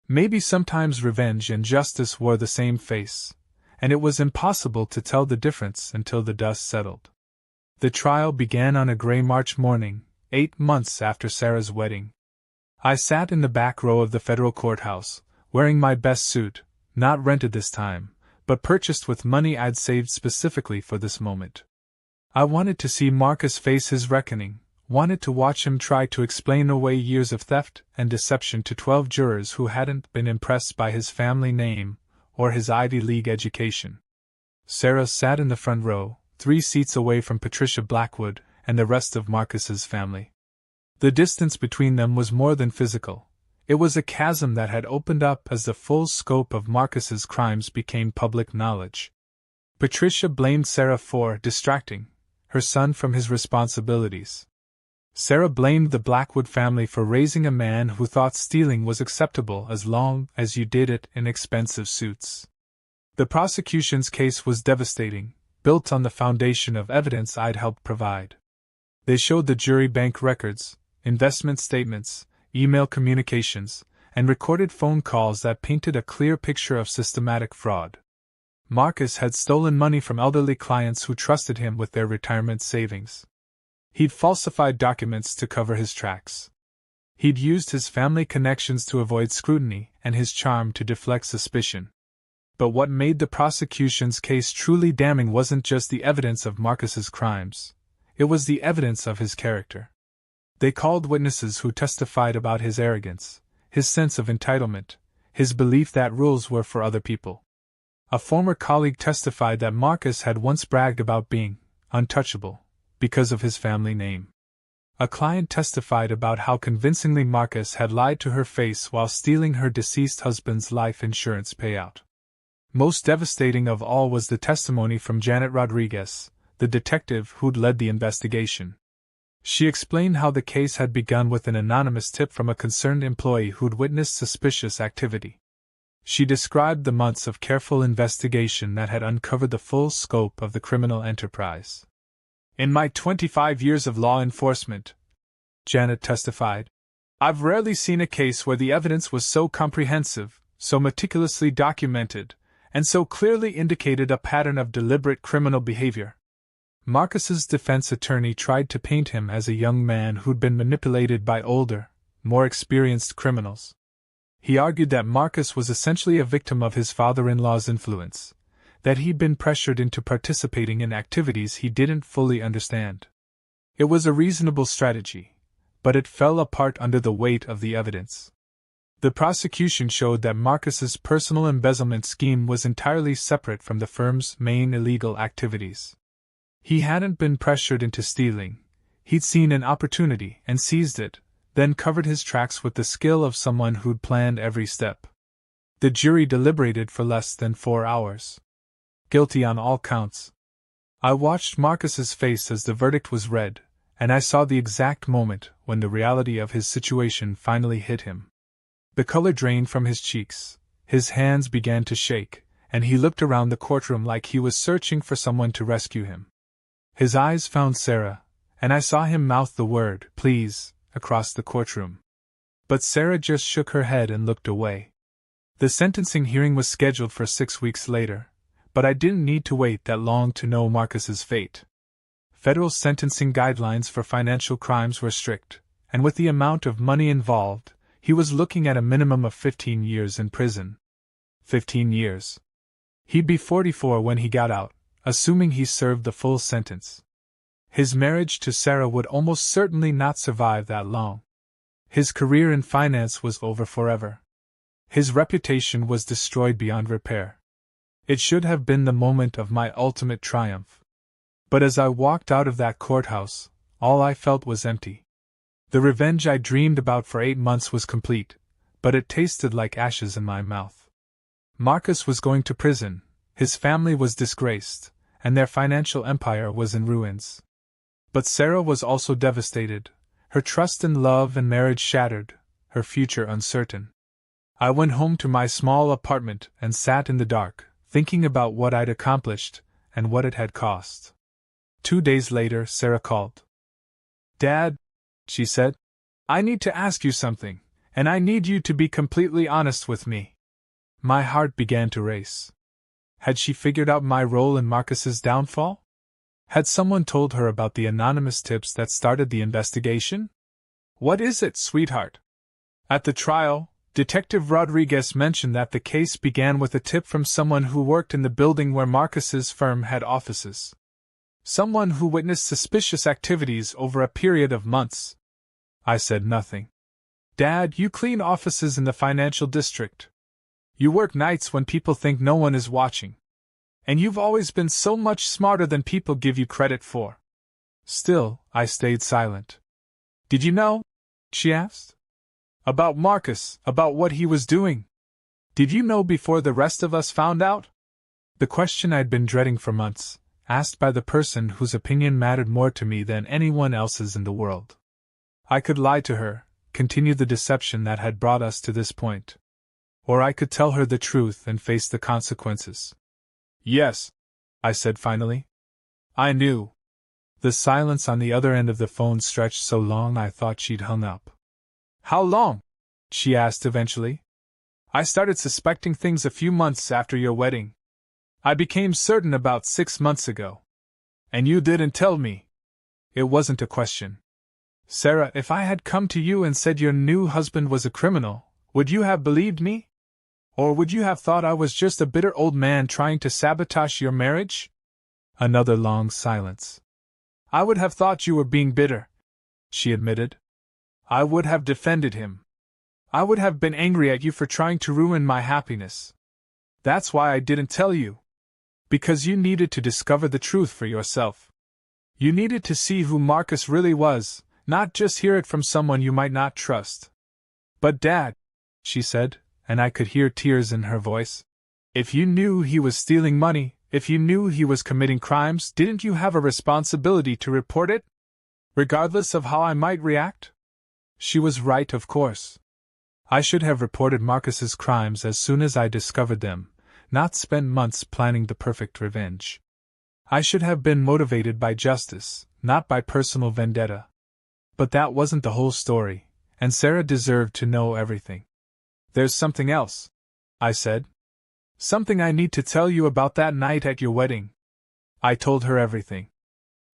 Maybe sometimes revenge and justice wore the same face, and it was impossible to tell the difference until the dust settled. The trial began on a gray March morning, 8 months after Sarah's wedding. I sat in the back row of the federal courthouse, wearing my best suit, not rented this time, but purchased with money I'd saved specifically for this moment. I wanted to see Marcus face his reckoning, wanted to watch him try to explain away years of theft and deception to 12 jurors who hadn't been impressed by his family name or his Ivy League education. Sarah sat in the front row, 3 seats away from Patricia Blackwood and the rest of Marcus's family. The distance between them was more than physical. It was a chasm that had opened up as the full scope of Marcus's crimes became public knowledge. Patricia blamed Sarah for distracting her son from his responsibilities. Sarah blamed the Blackwood family for raising a man who thought stealing was acceptable as long as you did it in expensive suits. The prosecution's case was devastating, built on the foundation of evidence I'd helped provide. They showed the jury bank records, investment statements, email communications, and recorded phone calls that painted a clear picture of systematic fraud. Marcus had stolen money from elderly clients who trusted him with their retirement savings. He'd falsified documents to cover his tracks. He'd used his family connections to avoid scrutiny and his charm to deflect suspicion. But what made the prosecution's case truly damning wasn't just the evidence of Marcus's crimes. It was the evidence of his character. They called witnesses who testified about his arrogance, his sense of entitlement, his belief that rules were for other people. A former colleague testified that Marcus had once bragged about being untouchable because of his family name. A client testified about how convincingly Marcus had lied to her face while stealing her deceased husband's life insurance payout. Most devastating of all was the testimony from Janet Rodriguez, the detective who'd led the investigation. She explained how the case had begun with an anonymous tip from a concerned employee who'd witnessed suspicious activity. She described the months of careful investigation that had uncovered the full scope of the criminal enterprise. "In my 25 years of law enforcement," Janet testified, "I've rarely seen a case where the evidence was so comprehensive, so meticulously documented, and so clearly indicated a pattern of deliberate criminal behavior." Marcus's defense attorney tried to paint him as a young man who'd been manipulated by older, more experienced criminals. He argued that Marcus was essentially a victim of his father-in-law's influence, that he'd been pressured into participating in activities he didn't fully understand. It was a reasonable strategy, but it fell apart under the weight of the evidence. The prosecution showed that Marcus's personal embezzlement scheme was entirely separate from the firm's main illegal activities. He hadn't been pressured into stealing. He'd seen an opportunity and seized it, then covered his tracks with the skill of someone who'd planned every step. The jury deliberated for less than 4 hours. Guilty on all counts. I watched Marcus's face as the verdict was read, and I saw the exact moment when the reality of his situation finally hit him. The color drained from his cheeks, his hands began to shake, and he looked around the courtroom like he was searching for someone to rescue him. His eyes found Sarah, and I saw him mouth the word, "Please," across the courtroom. But Sarah just shook her head and looked away. The sentencing hearing was scheduled for 6 weeks later, but I didn't need to wait that long to know Marcus's fate. Federal sentencing guidelines for financial crimes were strict, and with the amount of money involved, he was looking at a minimum of 15 years in prison. 15 years. He'd be 44 when he got out, assuming he served the full sentence. His marriage to Sarah would almost certainly not survive that long. His career in finance was over forever. His reputation was destroyed beyond repair. It should have been the moment of my ultimate triumph. But as I walked out of that courthouse, all I felt was empty. The revenge I dreamed about for 8 months was complete, but it tasted like ashes in my mouth. Marcus was going to prison, his family was disgraced, and their financial empire was in ruins. But Sarah was also devastated, her trust in love and marriage shattered, her future uncertain. I went home to my small apartment and sat in the dark, thinking about what I'd accomplished and what it had cost. 2 days later, Sarah called. "Dad," she said, "I need to ask you something, and I need you to be completely honest with me." My heart began to race. Had she figured out my role in Marcus's downfall? Had someone told her about the anonymous tips that started the investigation? "What is it, sweetheart?" At the trial, Detective Rodriguez mentioned that the case began with a tip from someone who worked in the building where Marcus's firm had offices. Someone who witnessed suspicious activities over a period of months. I said nothing. "Dad, you clean offices in the financial district. You work nights when people think no one is watching. And you've always been so much smarter than people give you credit for." Still, I stayed silent. "Did you know?" she asked. "About Marcus, about what he was doing? Did you know before the rest of us found out?" The question I'd been dreading for months, asked by the person whose opinion mattered more to me than anyone else's in the world. I could lie to her, continue the deception that had brought us to this point. Or I could tell her the truth and face the consequences. "Yes," I said finally. "I knew." The silence on the other end of the phone stretched so long I thought she'd hung up. "How long?" she asked eventually. "I started suspecting things a few months after your wedding. I became certain about 6 months ago. And you didn't tell me." It wasn't a question. "Sarah, if I had come to you and said your new husband was a criminal, would you have believed me? Or would you have thought I was just a bitter old man trying to sabotage your marriage?" Another long silence. "I would have thought you were being bitter," she admitted. "I would have defended him. I would have been angry at you for trying to ruin my happiness. That's why I didn't tell you. Because you needed to discover the truth for yourself. You needed to see who Marcus really was, not just hear it from someone you might not trust." "But Dad," she said, and I could hear tears in her voice, "if you knew he was stealing money, if you knew he was committing crimes, didn't you have a responsibility to report it? Regardless of how I might react?" She was right, of course. I should have reported Marcus's crimes as soon as I discovered them, not spent months planning the perfect revenge. I should have been motivated by justice, not by personal vendetta. But that wasn't the whole story, and Sarah deserved to know everything. "There's something else," I said. "Something I need to tell you about that night at your wedding." I told her everything.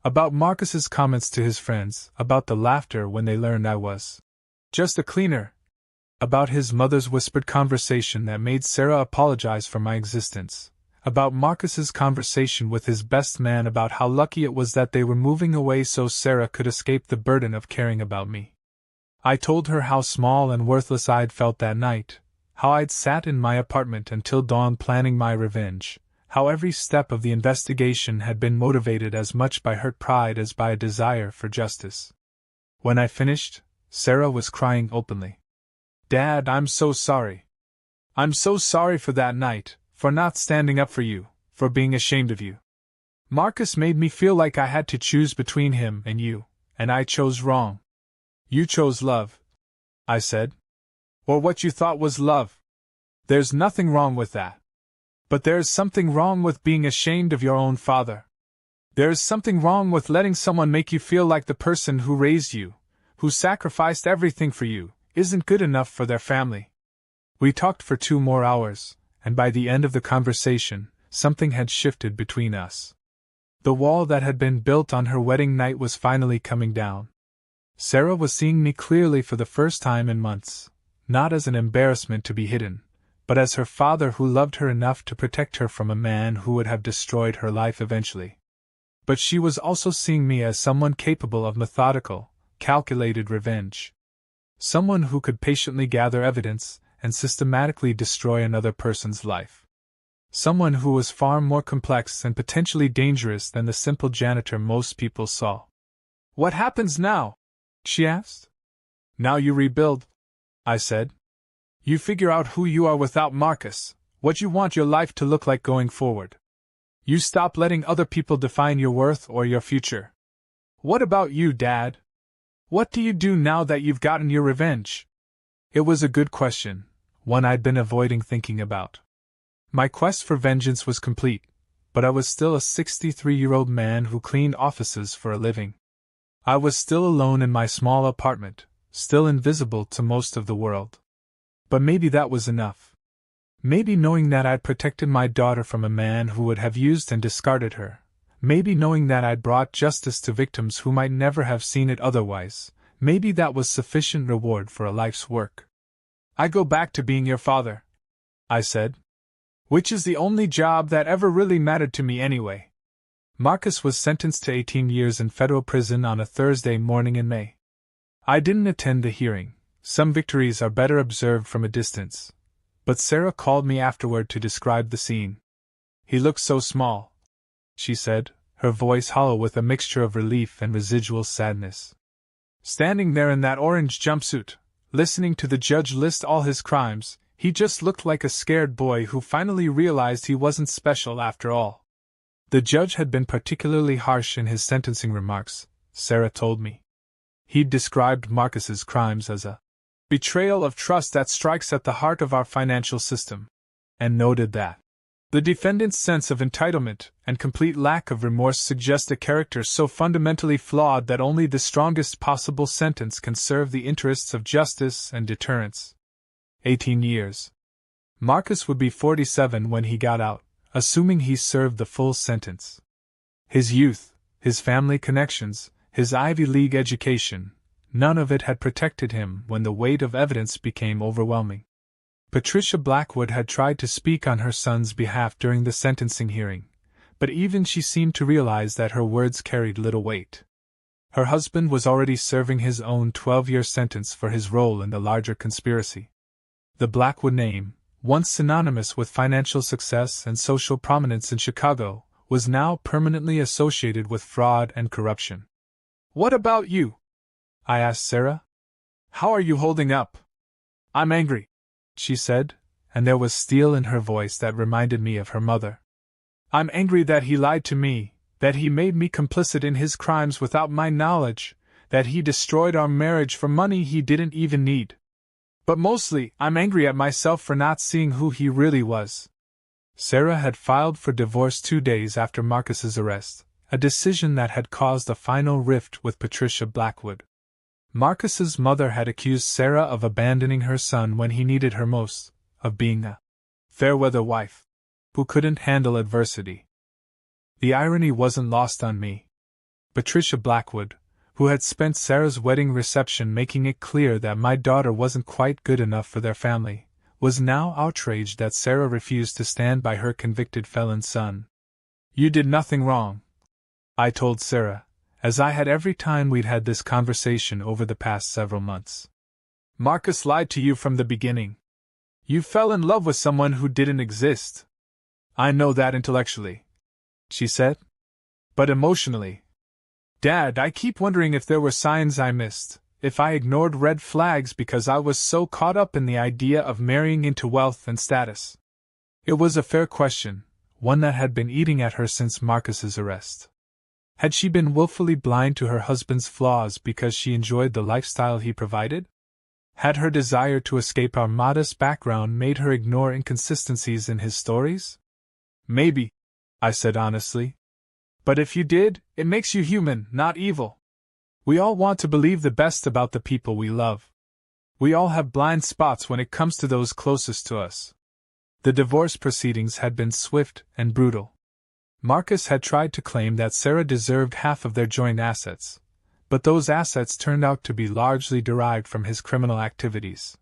About Marcus's comments to his friends, about the laughter when they learned I was just a cleaner, about his mother's whispered conversation that made Sarah apologize for my existence, about Marcus's conversation with his best man about how lucky it was that they were moving away so Sarah could escape the burden of caring about me. I told her how small and worthless I'd felt that night, how I'd sat in my apartment until dawn planning my revenge, how every step of the investigation had been motivated as much by hurt pride as by a desire for justice. When I finished, Sarah was crying openly. "Dad, I'm so sorry. I'm so sorry for that night, for not standing up for you, for being ashamed of you. Marcus made me feel like I had to choose between him and you, and I chose wrong. You chose love, I said. Or what you thought was love. There's nothing wrong with that. But there's something wrong with being ashamed of your own father. There's something wrong with letting someone make you feel like the person who raised you, who sacrificed everything for you, isn't good enough for their family. We talked for 2 more hours, and by the end of the conversation, something had shifted between us. The wall that had been built on her wedding night was finally coming down. Sarah was seeing me clearly for the first time in months, not as an embarrassment to be hidden, but as her father who loved her enough to protect her from a man who would have destroyed her life eventually. But she was also seeing me as someone capable of methodical, calculated revenge. Someone who could patiently gather evidence and systematically destroy another person's life. Someone who was far more complex and potentially dangerous than the simple janitor most people saw. "What happens now?" she asked. "Now you rebuild," I said. "You figure out who you are without Marcus, what you want your life to look like going forward. You stop letting other people define your worth or your future. What about you, Dad? What do you do now that you've gotten your revenge?" It was a good question, one I'd been avoiding thinking about. My quest for vengeance was complete, but I was still a 63-year-old man who cleaned offices for a living. I was still alone in my small apartment, still invisible to most of the world. But maybe that was enough. Maybe knowing that I'd protected my daughter from a man who would have used and discarded her, maybe knowing that I'd brought justice to victims who might never have seen it otherwise, maybe that was sufficient reward for a life's work. "I go back to being your father," I said. "Which is the only job that ever really mattered to me anyway." Marcus was sentenced to 18 years in federal prison on a Thursday morning in May. I didn't attend the hearing. Some victories are better observed from a distance. But Sarah called me afterward to describe the scene. "He looked so small," she said, her voice hollow with a mixture of relief and residual sadness. "Standing there in that orange jumpsuit, listening to the judge list all his crimes, he just looked like a scared boy who finally realized he wasn't special after all." The judge had been particularly harsh in his sentencing remarks, Sarah told me. He'd described Marcus's crimes as a betrayal of trust that strikes at the heart of our financial system, and noted that the defendant's sense of entitlement and complete lack of remorse suggest a character so fundamentally flawed that only the strongest possible sentence can serve the interests of justice and deterrence. 18 years. Marcus would be 47 when he got out, assuming he served the full sentence. His youth, his family connections, his Ivy League education, none of it had protected him when the weight of evidence became overwhelming. Patricia Blackwood had tried to speak on her son's behalf during the sentencing hearing, but even she seemed to realize that her words carried little weight. Her husband was already serving his own 12-year sentence for his role in the larger conspiracy. The Blackwood name, once synonymous with financial success and social prominence in Chicago, was now permanently associated with fraud and corruption. "What about you?" I asked Sarah. "How are you holding up?" "I'm angry," she said, and there was steel in her voice that reminded me of her mother. "I'm angry that he lied to me, that he made me complicit in his crimes without my knowledge, that he destroyed our marriage for money he didn't even need. But mostly, I'm angry at myself for not seeing who he really was." Sarah had filed for divorce 2 days after Marcus's arrest, a decision that had caused a final rift with Patricia Blackwood. Marcus's mother had accused Sarah of abandoning her son when he needed her most, of being a fair-weather wife who couldn't handle adversity. The irony wasn't lost on me. Patricia Blackwood, who had spent Sarah's wedding reception making it clear that my daughter wasn't quite good enough for their family, was now outraged that Sarah refused to stand by her convicted felon son. "You did nothing wrong," I told Sarah, as I had every time we'd had this conversation over the past several months. "Marcus lied to you from the beginning. You fell in love with someone who didn't exist." "I know that intellectually," she said. "But emotionally, Dad, I keep wondering if there were signs I missed, if I ignored red flags because I was so caught up in the idea of marrying into wealth and status." It was a fair question, one that had been eating at her since Marcus's arrest. Had she been willfully blind to her husband's flaws because she enjoyed the lifestyle he provided? Had her desire to escape our modest background made her ignore inconsistencies in his stories? Maybe, I said honestly. But if you did, it makes you human, not evil. We all want to believe the best about the people we love. We all have blind spots when it comes to those closest to us. The divorce proceedings had been swift and brutal. Marcus had tried to claim that Sarah deserved half of their joint assets, but those assets turned out to be largely derived from his criminal activities.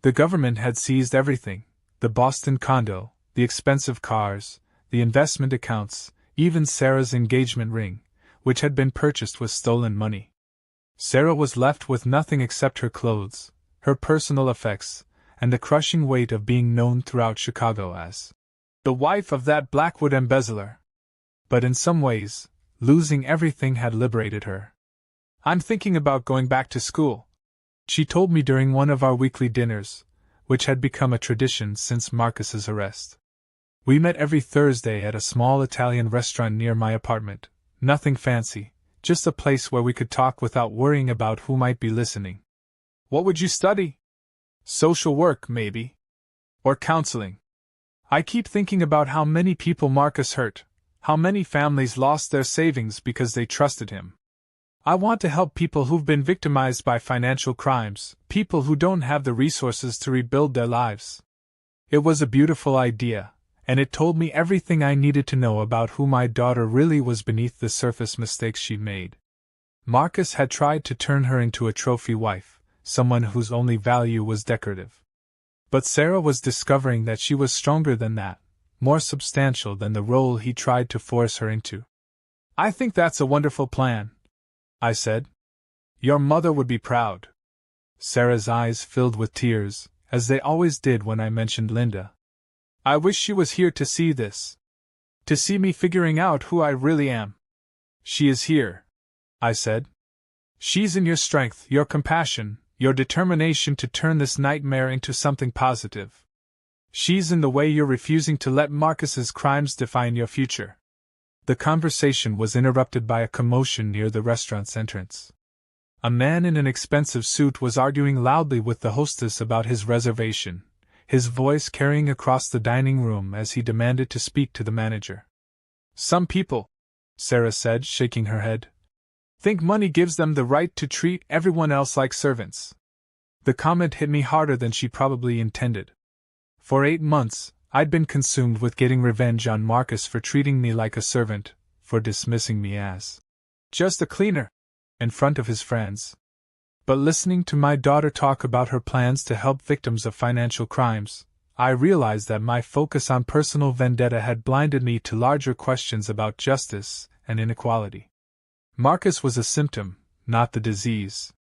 The government had seized everything: the Boston condo, the expensive cars, the investment accounts, even Sarah's engagement ring, which had been purchased with stolen money. Sarah was left with nothing except her clothes, her personal effects, and the crushing weight of being known throughout Chicago as the wife of that Blackwood embezzler. But in some ways, losing everything had liberated her. "I'm thinking about going back to school," she told me during one of our weekly dinners, which had become a tradition since Marcus's arrest. We met every Thursday at a small Italian restaurant near my apartment. Nothing fancy, just a place where we could talk without worrying about who might be listening. "What would you study?" "Social work, maybe. Or counseling. I keep thinking about how many people Marcus hurt, how many families lost their savings because they trusted him. I want to help people who've been victimized by financial crimes, people who don't have the resources to rebuild their lives." It was a beautiful idea, and it told me everything I needed to know about who my daughter really was beneath the surface mistakes she'd made. Marcus had tried to turn her into a trophy wife, someone whose only value was decorative. But Sarah was discovering that she was stronger than that, more substantial than the role he tried to force her into. "I think that's a wonderful plan," I said. "Your mother would be proud." Sarah's eyes filled with tears, as they always did when I mentioned Linda. "I wish she was here to see this. To see me figuring out who I really am." "She is here," I said. "She's in your strength, your compassion, your determination to turn this nightmare into something positive. She's in the way you're refusing to let Marcus's crimes define your future." The conversation was interrupted by a commotion near the restaurant's entrance. A man in an expensive suit was arguing loudly with the hostess about his reservation, his voice carrying across the dining room as he demanded to speak to the manager. "Some people," Sarah said, shaking her head, "think money gives them the right to treat everyone else like servants." The comment hit me harder than she probably intended. For 8 months, I'd been consumed with getting revenge on Marcus for treating me like a servant, for dismissing me as just a cleaner, in front of his friends. But listening to my daughter talk about her plans to help victims of financial crimes, I realized that my focus on personal vendetta had blinded me to larger questions about justice and inequality. Marcus was a symptom, not the disease.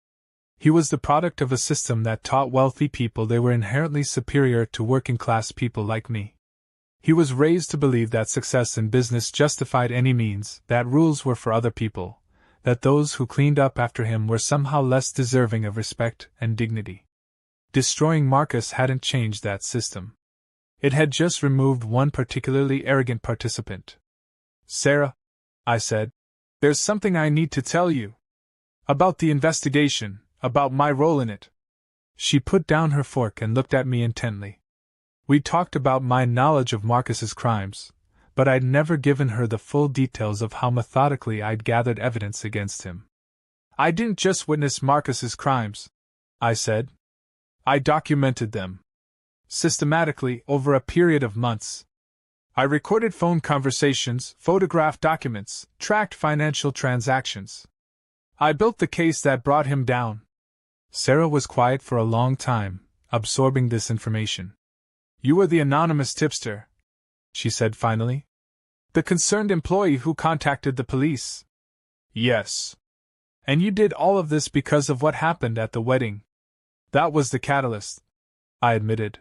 He was the product of a system that taught wealthy people they were inherently superior to working-class people like me. He was raised to believe that success in business justified any means, that rules were for other people, that those who cleaned up after him were somehow less deserving of respect and dignity. Destroying Marcus hadn't changed that system. It had just removed one particularly arrogant participant. "Sarah," I said, "there's something I need to tell you. About the investigation. About my role in it." She put down her fork and looked at me intently. We'd talked about my knowledge of Marcus's crimes, but I'd never given her the full details of how methodically I'd gathered evidence against him. "I didn't just witness Marcus's crimes," I said. "I documented them. Systematically, over a period of months. I recorded phone conversations, photographed documents, tracked financial transactions. I built the case that brought him down." Sarah was quiet for a long time, absorbing this information. "You were the anonymous tipster," she said finally. "The concerned employee who contacted the police." "Yes. And you did all of this because of what happened at the wedding." "That was the catalyst," I admitted.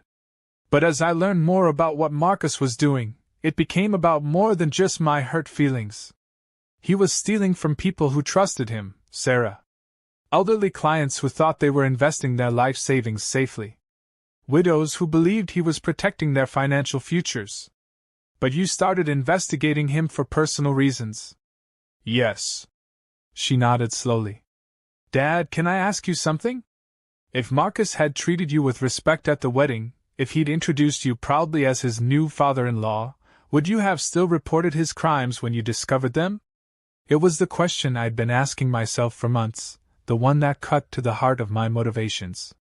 "But as I learned more about what Marcus was doing, it became about more than just my hurt feelings. He was stealing from people who trusted him, Sarah. Elderly clients who thought they were investing their life savings safely. Widows who believed he was protecting their financial futures. But you started investigating him for personal reasons. Yes. She nodded slowly. Dad, can I ask you something? If Marcus had treated you with respect at the wedding, if he'd introduced you proudly as his new father-in-law, would you have still reported his crimes when you discovered them? It was the question I'd been asking myself for months, the one that cut to the heart of my motivations.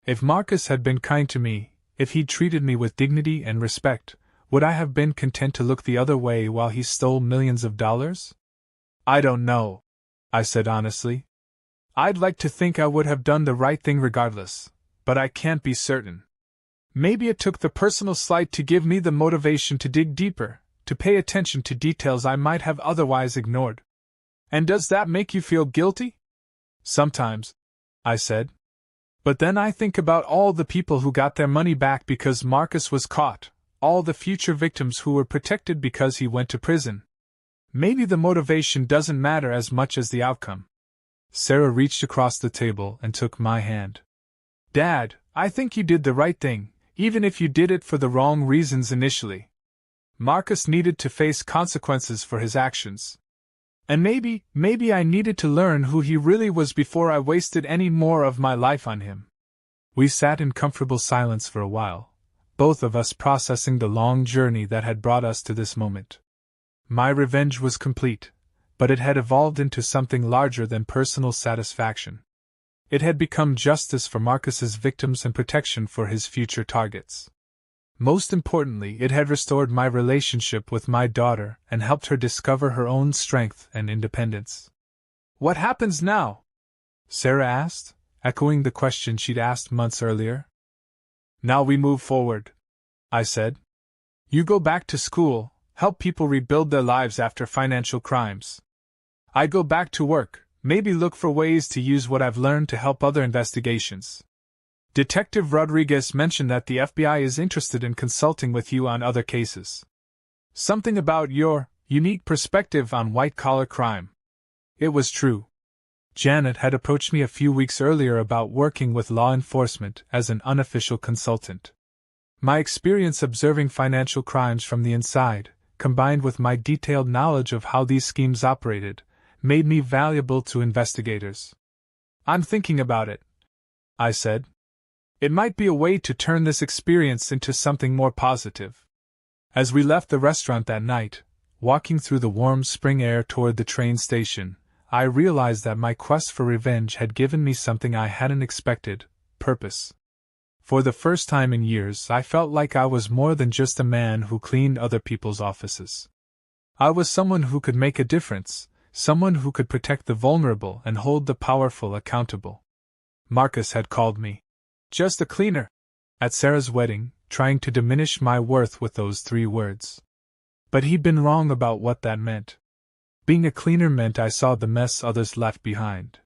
If Marcus had been kind to me, if he'd treated me with dignity and respect, would I have been content to look the other way while he stole millions of dollars? I don't know, I said honestly. I'd like to think I would have done the right thing regardless, but I can't be certain. Maybe it took the personal slight to give me the motivation to dig deeper, to pay attention to details I might have otherwise ignored. And does that make you feel guilty? Sometimes, I said. But then I think about all the people who got their money back because Marcus was caught, all the future victims who were protected because he went to prison. Maybe the motivation doesn't matter as much as the outcome. Sarah reached across the table and took my hand. Dad, I think you did the right thing, even if you did it for the wrong reasons initially. Marcus needed to face consequences for his actions. And maybe I needed to learn who he really was before I wasted any more of my life on him. We sat in comfortable silence for a while, both of us processing the long journey that had brought us to this moment. My revenge was complete, but it had evolved into something larger than personal satisfaction. It had become justice for Marcus's victims and protection for his future targets. Most importantly, it had restored my relationship with my daughter and helped her discover her own strength and independence. What happens now? Sarah asked, echoing the question she'd asked months earlier. Now we move forward, I said. You go back to school, help people rebuild their lives after financial crimes. I go back to work, maybe look for ways to use what I've learned to help other investigations. Detective Rodriguez mentioned that the FBI is interested in consulting with you on other cases. Something about your unique perspective on white-collar crime. It was true. Janet had approached me a few weeks earlier about working with law enforcement as an unofficial consultant. My experience observing financial crimes from the inside, combined with my detailed knowledge of how these schemes operated, made me valuable to investigators. I'm thinking about it, I said. It might be a way to turn this experience into something more positive. As we left the restaurant that night, walking through the warm spring air toward the train station, I realized that my quest for revenge had given me something I hadn't expected: purpose. For the first time in years, I felt like I was more than just a man who cleaned other people's offices. I was someone who could make a difference, someone who could protect the vulnerable and hold the powerful accountable. Marcus had called me just a cleaner at Sarah's wedding, trying to diminish my worth with those 3 words. But he'd been wrong about what that meant. Being a cleaner meant I saw the mess others left behind.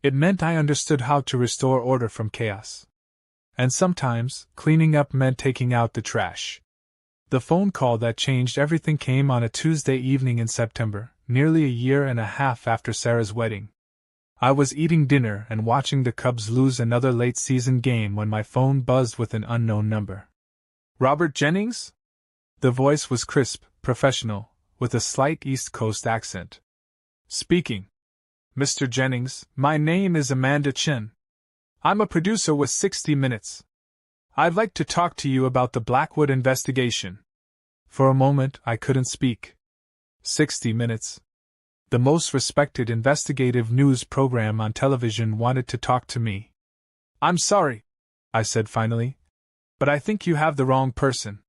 It meant I understood how to restore order from chaos. And sometimes, cleaning up meant taking out the trash. The phone call that changed everything came on a Tuesday evening in September, nearly a year and a half after Sarah's wedding. I was eating dinner and watching the Cubs lose another late-season game when my phone buzzed with an unknown number. Robert Jennings? The voice was crisp, professional, with a slight East Coast accent. Speaking. Mr. Jennings, my name is Amanda Chin. I'm a producer with 60 Minutes. I'd like to talk to you about the Blackwood investigation. For a moment, I couldn't speak. 60 Minutes. The most respected investigative news program on television wanted to talk to me. I'm sorry, I said finally, but I think you have the wrong person.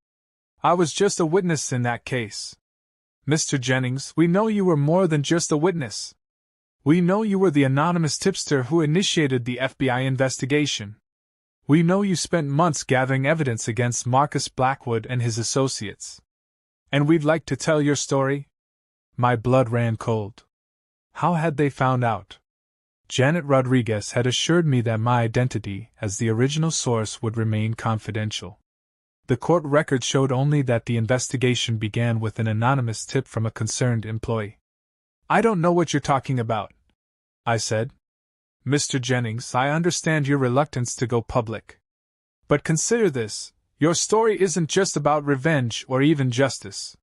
I was just a witness in that case. Mr. Jennings, we know you were more than just a witness. We know you were the anonymous tipster who initiated the FBI investigation. We know you spent months gathering evidence against Marcus Blackwood and his associates. And we'd like to tell your story. My blood ran cold. How had they found out? Janet Rodriguez had assured me that my identity as the original source would remain confidential. The court record showed only that the investigation began with an anonymous tip from a concerned employee. I don't know what you're talking about, I said. Mr. Jennings, I understand your reluctance to go public. But consider this, your story isn't just about revenge or even justice.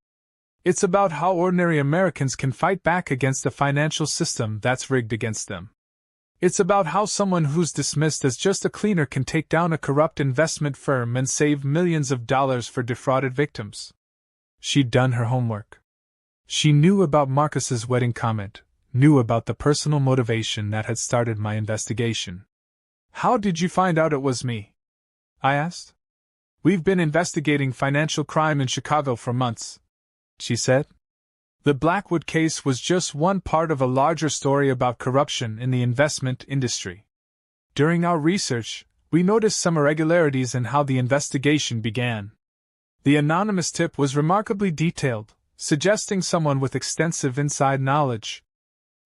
It's about how ordinary Americans can fight back against a financial system that's rigged against them. It's about how someone who's dismissed as just a cleaner can take down a corrupt investment firm and save millions of dollars for defrauded victims. She'd done her homework. She knew about Marcus's wedding comment, knew about the personal motivation that had started my investigation. How did you find out it was me? I asked. We've been investigating financial crime in Chicago for months, she said. The Blackwood case was just one part of a larger story about corruption in the investment industry. During our research, we noticed some irregularities in how the investigation began. The anonymous tip was remarkably detailed, suggesting someone with extensive inside knowledge.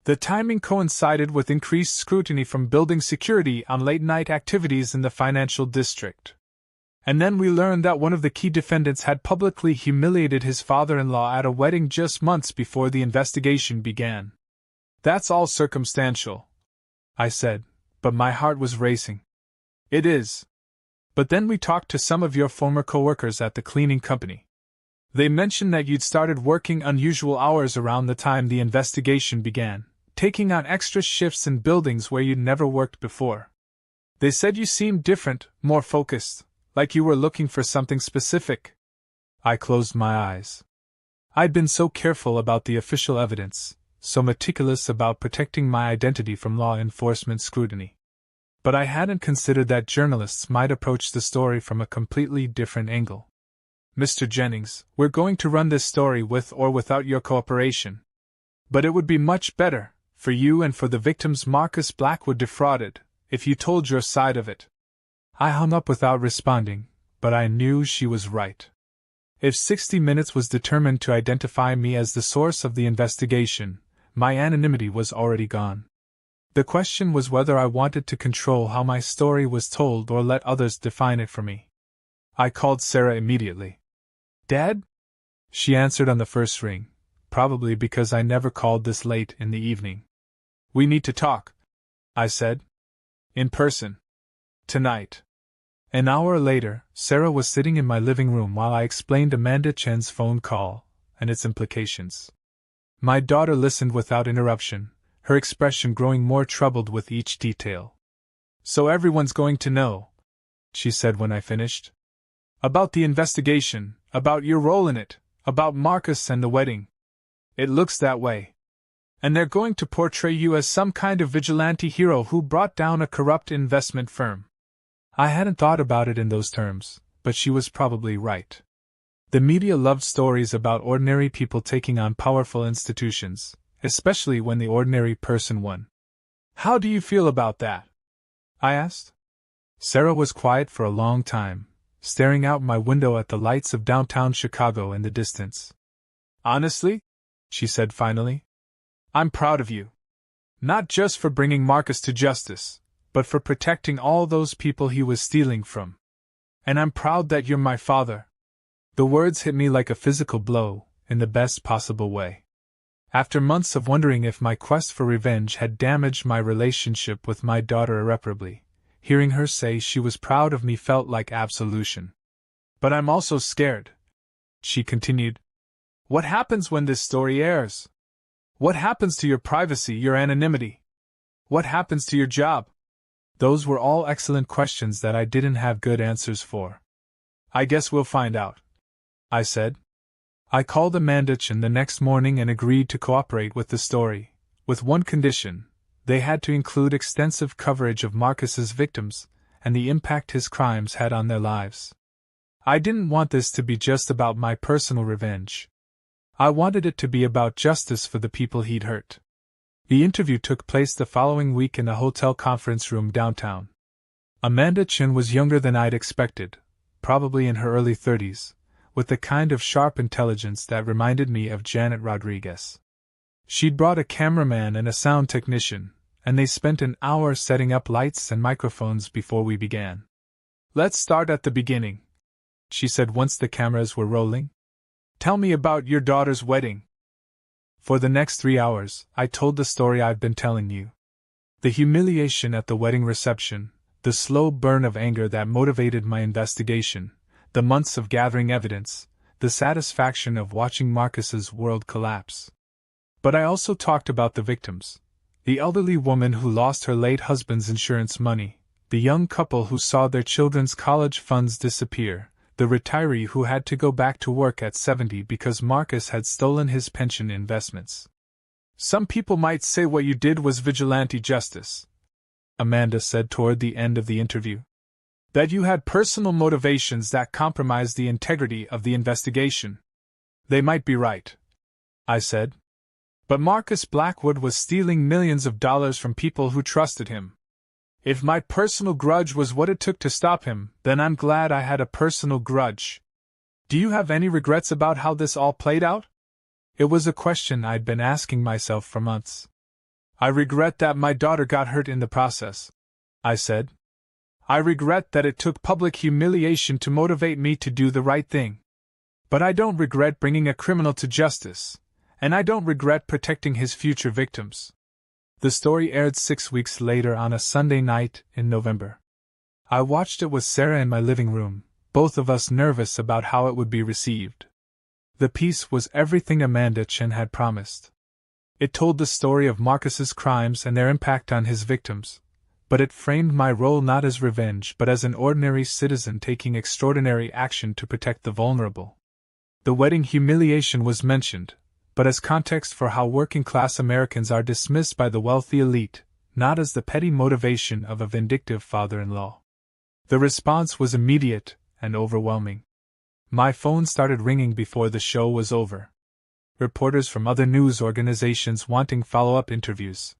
The timing coincided with increased scrutiny from building security on late-night activities in the financial district. And then we learned that one of the key defendants had publicly humiliated his father-in-law at a wedding just months before the investigation began. That's all circumstantial, I said, but my heart was racing. It is. But then we talked to some of your former coworkers at the cleaning company. They mentioned that you'd started working unusual hours around the time the investigation began, taking on extra shifts in buildings where you'd never worked before. They said you seemed different, more focused, like you were looking for something specific. I closed my eyes. I'd been so careful about the official evidence, so meticulous about protecting my identity from law enforcement scrutiny. But I hadn't considered that journalists might approach the story from a completely different angle. Mr. Jennings, we're going to run this story with or without your cooperation. But it would be much better, for you and for the victims Marcus Blackwood defrauded, if you told your side of it. I hung up without responding, but I knew she was right. If 60 Minutes was determined to identify me as the source of the investigation, my anonymity was already gone. The question was whether I wanted to control how my story was told or let others define it for me. I called Sarah immediately. Dad? She answered on the first ring, probably because I never called this late in the evening. We need to talk, I said. In person. Tonight. An hour later, Sarah was sitting in my living room while I explained Amanda Chen's phone call and its implications. My daughter listened without interruption, her expression growing more troubled with each detail. So everyone's going to know, she said when I finished. About the investigation, about your role in it, about Marcus and the wedding. It looks that way. And they're going to portray you as some kind of vigilante hero who brought down a corrupt investment firm. I hadn't thought about it in those terms, but she was probably right. The media loved stories about ordinary people taking on powerful institutions, especially when the ordinary person won. How do you feel about that? I asked. Sarah was quiet for a long time, staring out my window at the lights of downtown Chicago in the distance. Honestly, she said finally, I'm proud of you. Not just for bringing Marcus to justice, but for protecting all those people he was stealing from. And I'm proud that you're my father. The words hit me like a physical blow, in the best possible way. After months of wondering if my quest for revenge had damaged my relationship with my daughter irreparably, hearing her say she was proud of me felt like absolution. But I'm also scared, she continued. What happens when this story airs? What happens to your privacy, your anonymity? What happens to your job? Those were all excellent questions that I didn't have good answers for. I guess we'll find out, I said. I called Amanda Chen the next morning and agreed to cooperate with the story, with one condition: they had to include extensive coverage of Marcus's victims and the impact his crimes had on their lives. I didn't want this to be just about my personal revenge. I wanted it to be about justice for the people he'd hurt. The interview took place the following week in a hotel conference room downtown. Amanda Chen was younger than I'd expected, probably in her early 30s, with the kind of sharp intelligence that reminded me of Janet Rodriguez. She'd brought a cameraman and a sound technician, and they spent an hour setting up lights and microphones before we began. Let's start at the beginning, she said once the cameras were rolling. Tell me about your daughter's wedding. For the next 3 hours, I told the story I've been telling you. The humiliation at the wedding reception, the slow burn of anger that motivated my investigation, the months of gathering evidence, the satisfaction of watching Marcus's world collapse. But I also talked about the victims. The elderly woman who lost her late husband's insurance money, the young couple who saw their children's college funds disappear, the retiree who had to go back to work at 70 because Marcus had stolen his pension investments. Some people might say what you did was vigilante justice, Amanda said toward the end of the interview. That you had personal motivations that compromised the integrity of the investigation. They might be right, I said. But Marcus Blackwood was stealing millions of dollars from people who trusted him. If my personal grudge was what it took to stop him, then I'm glad I had a personal grudge. Do you have any regrets about how this all played out? It was a question I'd been asking myself for months. I regret that my daughter got hurt in the process, I said. I regret that it took public humiliation to motivate me to do the right thing. But I don't regret bringing a criminal to justice, and I don't regret protecting his future victims. The story aired 6 weeks later on a Sunday night in November. I watched it with Sarah in my living room, both of us nervous about how it would be received. The piece was everything Amanda Chen had promised. It told the story of Marcus's crimes and their impact on his victims, but it framed my role not as revenge but as an ordinary citizen taking extraordinary action to protect the vulnerable. The wedding humiliation was mentioned, but as context for how working-class Americans are dismissed by the wealthy elite, not as the petty motivation of a vindictive father-in-law. The response was immediate and overwhelming. My phone started ringing before the show was over. Reporters from other news organizations wanting follow-up interviews.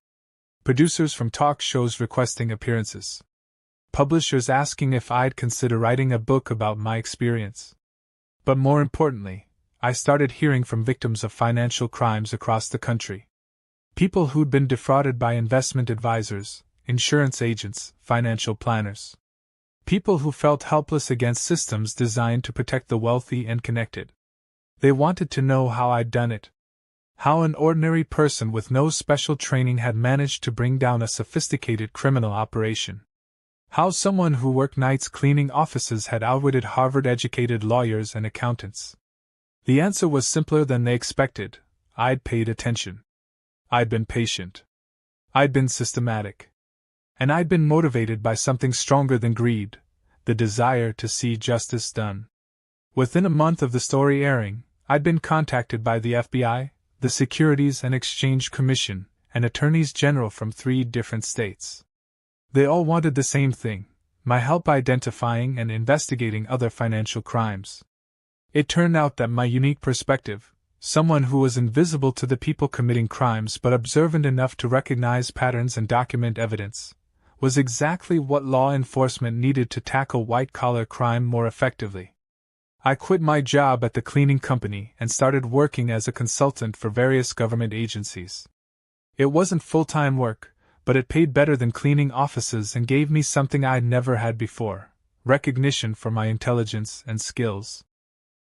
Producers from talk shows requesting appearances. Publishers asking if I'd consider writing a book about my experience. But more importantly, I started hearing from victims of financial crimes across the country. People who'd been defrauded by investment advisors, insurance agents, financial planners. People who felt helpless against systems designed to protect the wealthy and connected. They wanted to know how I'd done it. How an ordinary person with no special training had managed to bring down a sophisticated criminal operation. How someone who worked nights cleaning offices had outwitted Harvard-educated lawyers and accountants. The answer was simpler than they expected. I'd paid attention. I'd been patient. I'd been systematic. And I'd been motivated by something stronger than greed, the desire to see justice done. Within a month of the story airing, I'd been contacted by the FBI, the Securities and Exchange Commission, and attorneys general from 3 different states. They all wanted the same thing, my help identifying and investigating other financial crimes. It turned out that my unique perspective, someone who was invisible to the people committing crimes but observant enough to recognize patterns and document evidence, was exactly what law enforcement needed to tackle white-collar crime more effectively. I quit my job at the cleaning company and started working as a consultant for various government agencies. It wasn't full-time work, but it paid better than cleaning offices and gave me something I'd never had before: recognition for my intelligence and skills.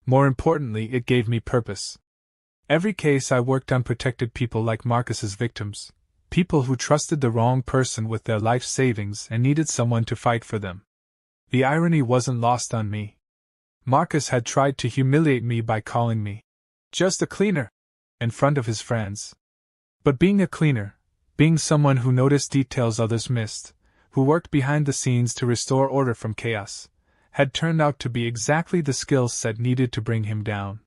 More importantly, it gave me purpose. Every case I worked on protected people like Marcus's victims, people who trusted the wrong person with their life savings and needed someone to fight for them. The irony wasn't lost on me. Marcus had tried to humiliate me by calling me just a cleaner in front of his friends. But being a cleaner, being someone who noticed details others missed, who worked behind the scenes to restore order from chaos, had turned out to be exactly the skill set needed to bring him down.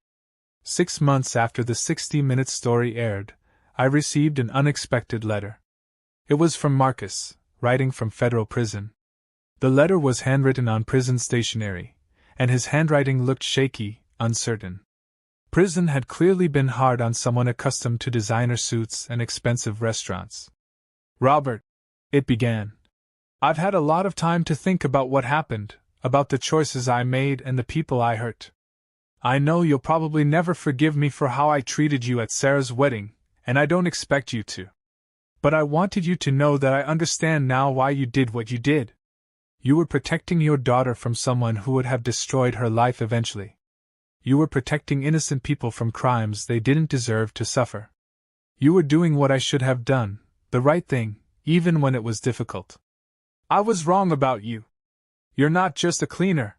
6 months after the 60-minute story aired, I received an unexpected letter. It was from Marcus, writing from federal prison. The letter was handwritten on prison stationery, and his handwriting looked shaky, uncertain. Prison had clearly been hard on someone accustomed to designer suits and expensive restaurants. Robert, it began. I've had a lot of time to think about what happened, about the choices I made and the people I hurt. I know you'll probably never forgive me for how I treated you at Sarah's wedding, and I don't expect you to. But I wanted you to know that I understand now why you did what you did. You were protecting your daughter from someone who would have destroyed her life eventually. You were protecting innocent people from crimes they didn't deserve to suffer. You were doing what I should have done, the right thing, even when it was difficult. I was wrong about you. You're not just a cleaner.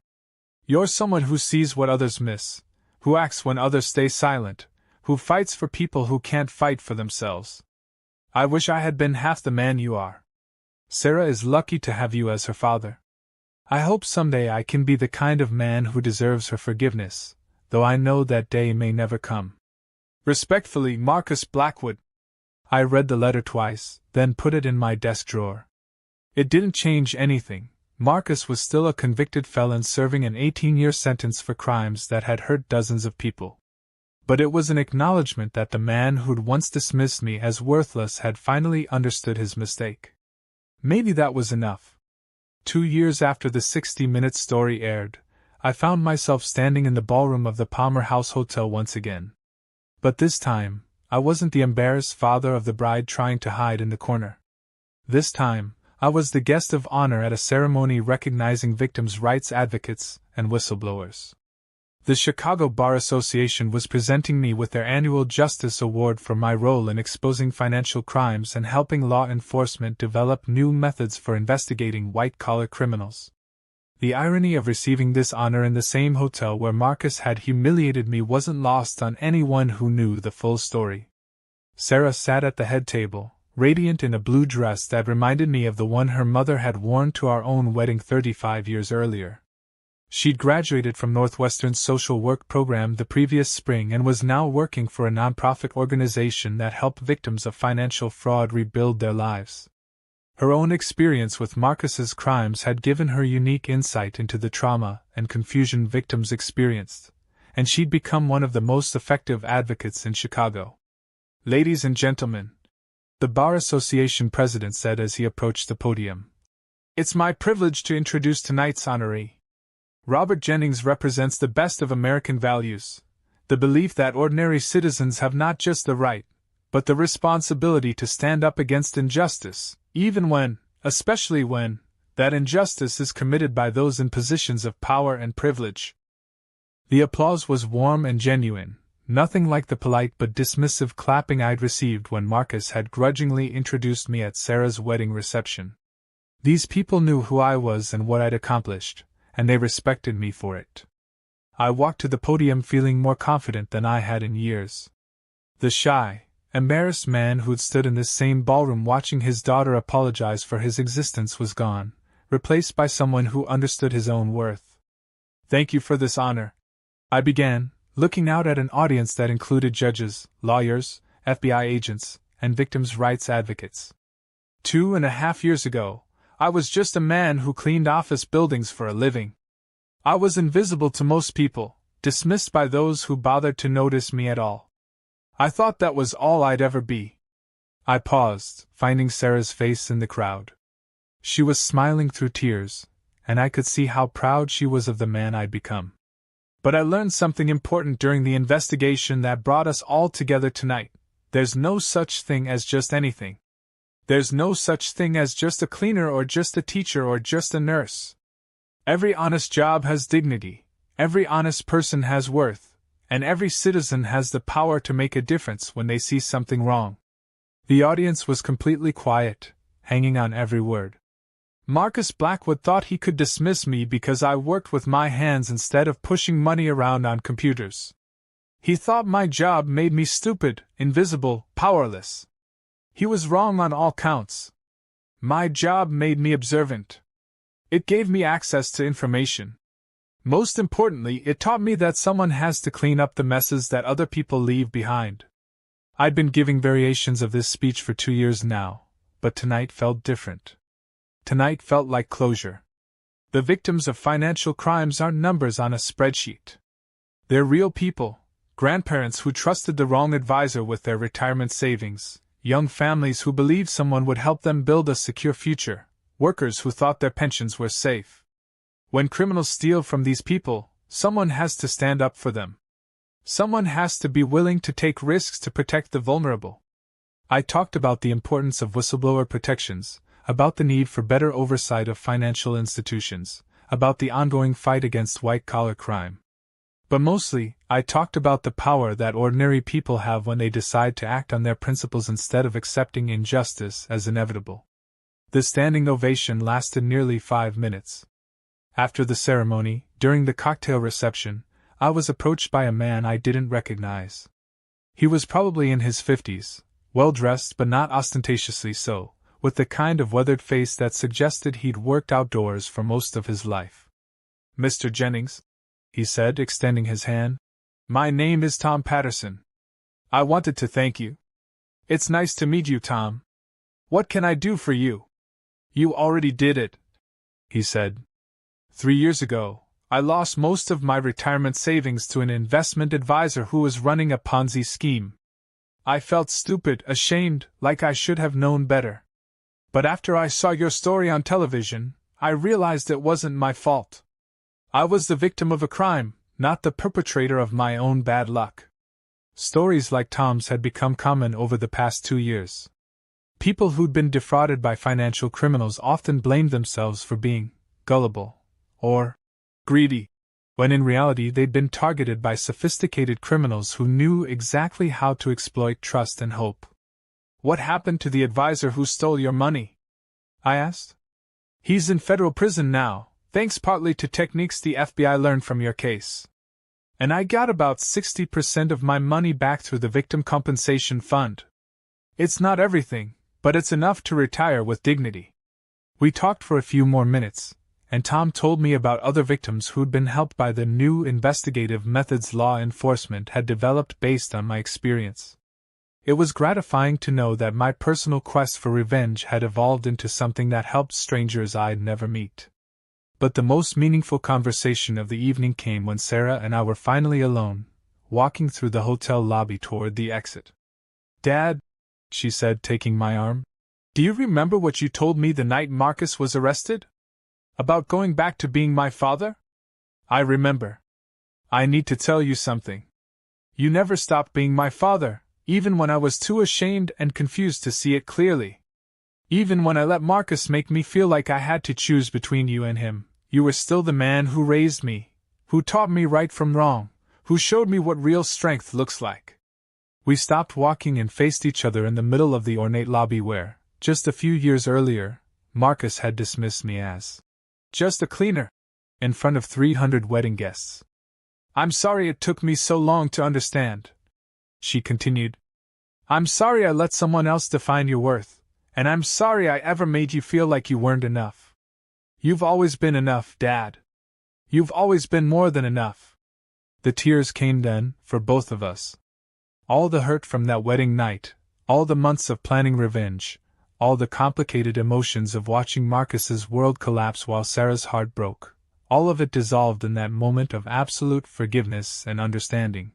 You're someone who sees what others miss, who acts when others stay silent, who fights for people who can't fight for themselves. I wish I had been half the man you are. Sarah is lucky to have you as her father. I hope someday I can be the kind of man who deserves her forgiveness, though I know that day may never come. Respectfully, Marcus Blackwood. I read the letter twice, then put it in my desk drawer. It didn't change anything. Marcus was still a convicted felon serving an 18-year sentence for crimes that had hurt dozens of people. But it was an acknowledgement that the man who'd once dismissed me as worthless had finally understood his mistake. Maybe that was enough. 2 years after the 60-minute story aired, I found myself standing in the ballroom of the Palmer House Hotel once again. But this time, I wasn't the embarrassed father of the bride trying to hide in the corner. This time, I was the guest of honor at a ceremony recognizing victims' rights advocates and whistleblowers. The Chicago Bar Association was presenting me with their annual Justice Award for my role in exposing financial crimes and helping law enforcement develop new methods for investigating white-collar criminals. The irony of receiving this honor in the same hotel where Marcus had humiliated me wasn't lost on anyone who knew the full story. Sarah sat at the head table, radiant in a blue dress that reminded me of the one her mother had worn to our own wedding 35 years earlier. She'd graduated from Northwestern's social work program the previous spring and was now working for a nonprofit organization that helped victims of financial fraud rebuild their lives. Her own experience with Marcus's crimes had given her unique insight into the trauma and confusion victims experienced, and she'd become one of the most effective advocates in Chicago. "Ladies and gentlemen," the Bar Association president said as he approached the podium, "it's my privilege to introduce tonight's honoree. Robert Jennings represents the best of American values, the belief that ordinary citizens have not just the right, but the responsibility to stand up against injustice, even when, especially when, that injustice is committed by those in positions of power and privilege." The applause was warm and genuine, nothing like the polite but dismissive clapping I'd received when Marcus had grudgingly introduced me at Sarah's wedding reception. These people knew who I was and what I'd accomplished, and they respected me for it. I walked to the podium feeling more confident than I had in years. The shy, embarrassed man who'd stood in this same ballroom watching his daughter apologize for his existence was gone, replaced by someone who understood his own worth. "Thank you for this honor," I began, looking out at an audience that included judges, lawyers, FBI agents, and victims' rights advocates. 2.5 years ago, I was just a man who cleaned office buildings for a living. I was invisible to most people, dismissed by those who bothered to notice me at all. I thought that was all I'd ever be. I paused, finding Sarah's face in the crowd. She was smiling through tears, and I could see how proud she was of the man I'd become. But I learned something important during the investigation that brought us all together tonight. There's no such thing as just anything. There's no such thing as just a cleaner or just a teacher or just a nurse. Every honest job has dignity, every honest person has worth, and every citizen has the power to make a difference when they see something wrong. The audience was completely quiet, hanging on every word. Marcus Blackwood thought he could dismiss me because I worked with my hands instead of pushing money around on computers. He thought my job made me stupid, invisible, powerless. He was wrong on all counts. My job made me observant. It gave me access to information. Most importantly, it taught me that someone has to clean up the messes that other people leave behind. I'd been giving variations of this speech for 2 years now, but tonight felt different. Tonight felt like closure. The victims of financial crimes aren't numbers on a spreadsheet. They're real people, grandparents who trusted the wrong advisor with their retirement savings, young families who believed someone would help them build a secure future, workers who thought their pensions were safe. When criminals steal from these people, someone has to stand up for them. Someone has to be willing to take risks to protect the vulnerable. I talked about the importance of whistleblower protections, about the need for better oversight of financial institutions, about the ongoing fight against white-collar crime. But mostly, I talked about the power that ordinary people have when they decide to act on their principles instead of accepting injustice as inevitable. The standing ovation lasted nearly 5 minutes. After the ceremony, during the cocktail reception, I was approached by a man I didn't recognize. He was probably in his 50s, well-dressed but not ostentatiously so, with the kind of weathered face that suggested he'd worked outdoors for most of his life. "Mr. Jennings," he said, extending his hand, "my name is Tom Patterson. I wanted to thank you. It's nice to meet you, Tom. What can I do for you?" "You already did it," he said. "3 years ago, I lost most of my retirement savings to an investment advisor who was running a Ponzi scheme. I felt stupid, ashamed, like I should have known better. But after I saw your story on television, I realized it wasn't my fault. I was the victim of a crime, not the perpetrator of my own bad luck." Stories like Tom's had become common over the past 2 years. People who'd been defrauded by financial criminals often blamed themselves for being gullible or greedy, when in reality they'd been targeted by sophisticated criminals who knew exactly how to exploit trust and hope. "What happened to the advisor who stole your money?" I asked. "He's in federal prison now, thanks partly to techniques the FBI learned from your case. And I got about 60% of my money back through the Victim Compensation Fund. It's not everything, but it's enough to retire with dignity." We talked for a few more minutes, and Tom told me about other victims who'd been helped by the new investigative methods law enforcement had developed based on my experience. It was gratifying to know that my personal quest for revenge had evolved into something that helped strangers I'd never meet. But the most meaningful conversation of the evening came when Sarah and I were finally alone, walking through the hotel lobby toward the exit. "Dad," she said, taking my arm, "do you remember what you told me the night Marcus was arrested? About going back to being my father?" "I remember. I need to tell you something. You never stopped being my father, even when I was too ashamed and confused to see it clearly. Even when I let Marcus make me feel like I had to choose between you and him, you were still the man who raised me, who taught me right from wrong, who showed me what real strength looks like." We stopped walking and faced each other in the middle of the ornate lobby where, just a few years earlier, Marcus had dismissed me as just a cleaner, in front of 300 wedding guests. "I'm sorry it took me so long to understand," she continued. "I'm sorry I let someone else define your worth, and I'm sorry I ever made you feel like you weren't enough. You've always been enough, Dad. You've always been more than enough." The tears came then, for both of us. All the hurt from that wedding night, all the months of planning revenge, all the complicated emotions of watching Marcus's world collapse while Sarah's heart broke, all of it dissolved in that moment of absolute forgiveness and understanding.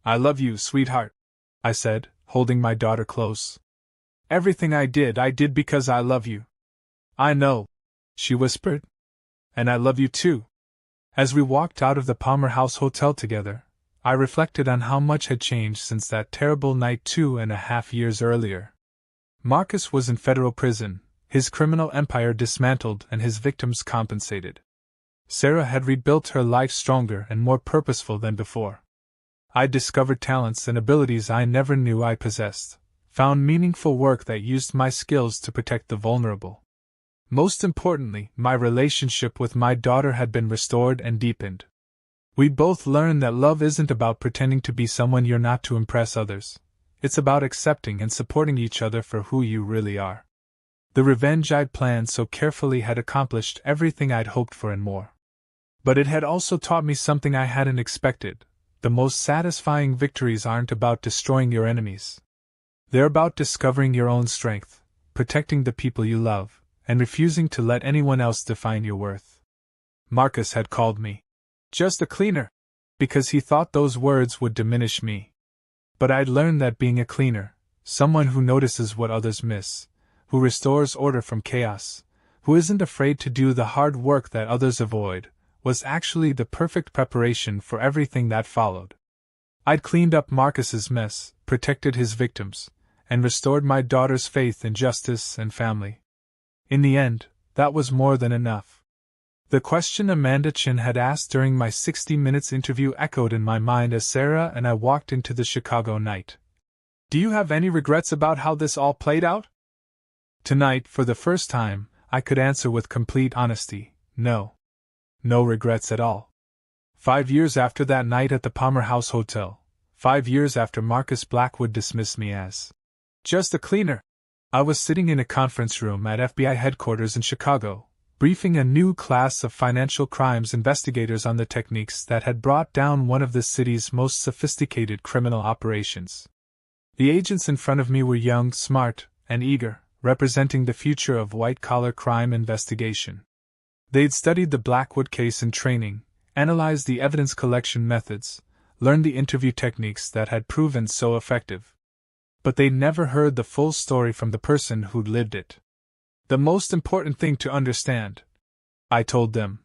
"I love you, sweetheart," I said, holding my daughter close. "Everything I did because I love you." "I know," she whispered. "And I love you too." As we walked out of the Palmer House Hotel together, I reflected on how much had changed since that terrible night 2.5 years earlier. Marcus was in federal prison, his criminal empire dismantled and his victims compensated. Sarah had rebuilt her life stronger and more purposeful than before. I discovered talents and abilities I never knew I possessed, found meaningful work that used my skills to protect the vulnerable. Most importantly, my relationship with my daughter had been restored and deepened. We both learned that love isn't about pretending to be someone you're not to impress others. It's about accepting and supporting each other for who you really are. The revenge I'd planned so carefully had accomplished everything I'd hoped for and more. But it had also taught me something I hadn't expected. The most satisfying victories aren't about destroying your enemies. They're about discovering your own strength, protecting the people you love, and refusing to let anyone else define your worth. Marcus had called me just a cleaner, because he thought those words would diminish me. But I'd learned that being a cleaner, someone who notices what others miss, who restores order from chaos, who isn't afraid to do the hard work that others avoid, was actually the perfect preparation for everything that followed. I'd cleaned up Marcus's mess, protected his victims, and restored my daughter's faith in justice and family. In the end, that was more than enough. The question Amanda Chin had asked during my 60 Minutes interview echoed in my mind as Sarah and I walked into the Chicago night. "Do you have any regrets about how this all played out?" Tonight, for the first time, I could answer with complete honesty, no. No regrets at all. 5 years after that night at the Palmer House Hotel, 5 years after Marcus Blackwood dismissed me as just a cleaner, I was sitting in a conference room at FBI headquarters in Chicago, briefing a new class of financial crimes investigators on the techniques that had brought down one of the city's most sophisticated criminal operations. The agents in front of me were young, smart, and eager, representing the future of white-collar crime investigation. They'd studied the Blackwood case in training, analyzed the evidence collection methods, learned the interview techniques that had proven so effective. But they'd never heard the full story from the person who'd lived it. The most important thing to understand, I told them,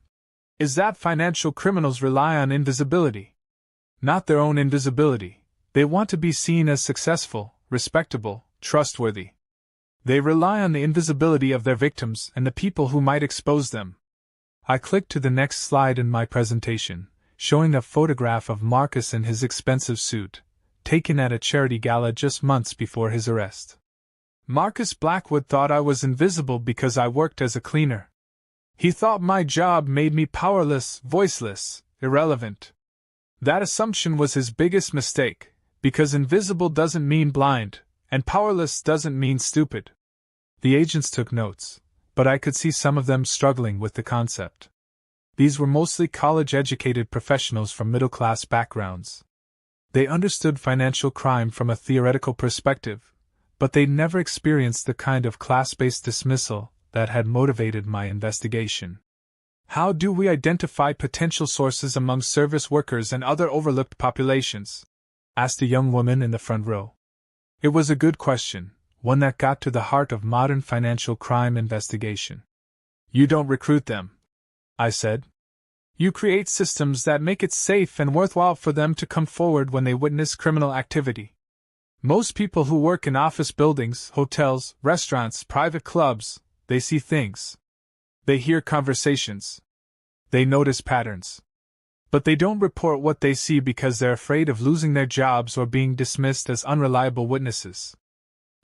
is that financial criminals rely on invisibility. Not their own invisibility. They want to be seen as successful, respectable, trustworthy. They rely on the invisibility of their victims and the people who might expose them. I clicked to the next slide in my presentation, showing a photograph of Marcus in his expensive suit, taken at a charity gala just months before his arrest. Marcus Blackwood thought I was invisible because I worked as a cleaner. He thought my job made me powerless, voiceless, irrelevant. That assumption was his biggest mistake, because invisible doesn't mean blind, and powerless doesn't mean stupid. The agents took notes, but I could see some of them struggling with the concept. These were mostly college-educated professionals from middle-class backgrounds. They understood financial crime from a theoretical perspective, but they'd never experienced the kind of class-based dismissal that had motivated my investigation. How do we identify potential sources among service workers and other overlooked populations? Asked a young woman in the front row. It was a good question, one that got to the heart of modern financial crime investigation. You don't recruit them, I said. You create systems that make it safe and worthwhile for them to come forward when they witness criminal activity. Most people who work in office buildings, hotels, restaurants, private clubs, they see things. They hear conversations. They notice patterns. But they don't report what they see because they're afraid of losing their jobs or being dismissed as unreliable witnesses.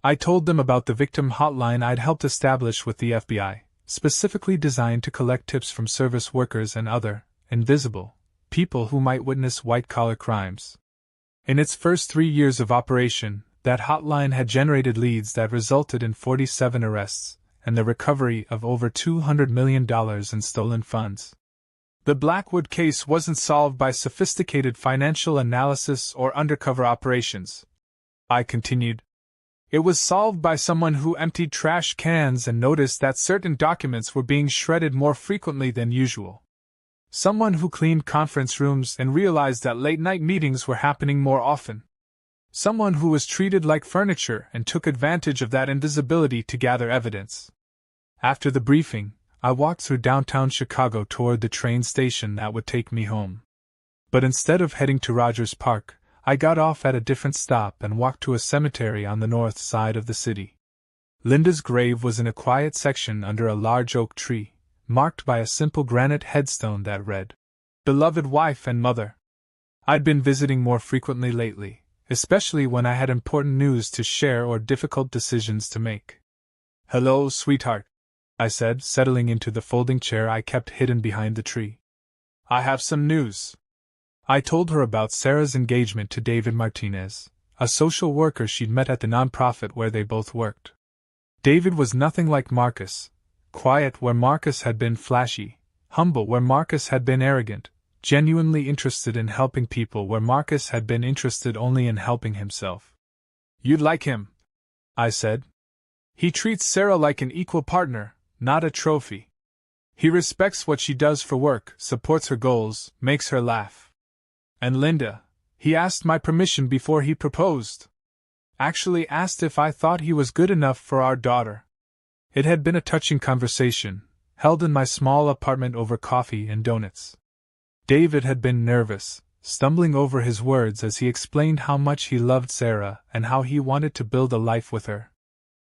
I told them about the victim hotline I'd helped establish with the FBI, specifically designed to collect tips from service workers and other, invisible, people who might witness white-collar crimes. In its first 3 years of operation, that hotline had generated leads that resulted in 47 arrests and the recovery of over $200 million in stolen funds. The Blackwood case wasn't solved by sophisticated financial analysis or undercover operations, I continued. It was solved by someone who emptied trash cans and noticed that certain documents were being shredded more frequently than usual. Someone who cleaned conference rooms and realized that late-night meetings were happening more often. Someone who was treated like furniture and took advantage of that invisibility to gather evidence. After the briefing, I walked through downtown Chicago toward the train station that would take me home. But instead of heading to Rogers Park, I got off at a different stop and walked to a cemetery on the north side of the city. Linda's grave was in a quiet section under a large oak tree, marked by a simple granite headstone that read, "Beloved wife and mother." I'd been visiting more frequently lately, especially when I had important news to share or difficult decisions to make. "Hello, sweetheart," I said, settling into the folding chair I kept hidden behind the tree. "I have some news." I told her about Sarah's engagement to David Martinez, a social worker she'd met at the nonprofit where they both worked. David was nothing like Marcus, quiet where Marcus had been flashy, humble where Marcus had been arrogant, genuinely interested in helping people where Marcus had been interested only in helping himself. "You'd like him," I said. "He treats Sarah like an equal partner, not a trophy. He respects what she does for work, supports her goals, makes her laugh. And Linda, he asked my permission before he proposed. Actually asked if I thought he was good enough for our daughter." It had been a touching conversation, held in my small apartment over coffee and donuts. David had been nervous, stumbling over his words as he explained how much he loved Sarah and how he wanted to build a life with her.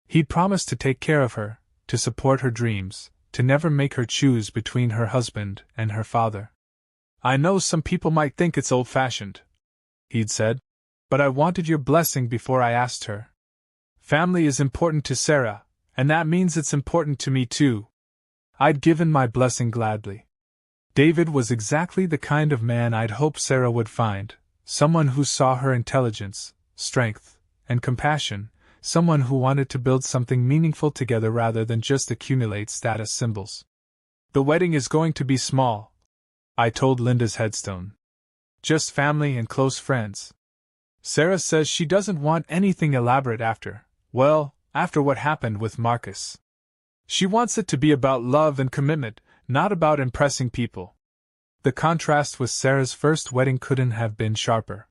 He'd promised to take care of her, to support her dreams, to never make her choose between her husband and her father. "I know some people might think it's old-fashioned," he'd said, "but I wanted your blessing before I asked her. Family is important to Sarah, and that means it's important to me too." I'd given my blessing gladly. David was exactly the kind of man I'd hoped Sarah would find, someone who saw her intelligence, strength, and compassion, someone who wanted to build something meaningful together rather than just accumulate status symbols. The wedding is going to be small, I told Linda's headstone. Just family and close friends. Sarah says she doesn't want anything elaborate after what happened with Marcus. She wants it to be about love and commitment, not about impressing people. The contrast with Sarah's first wedding couldn't have been sharper.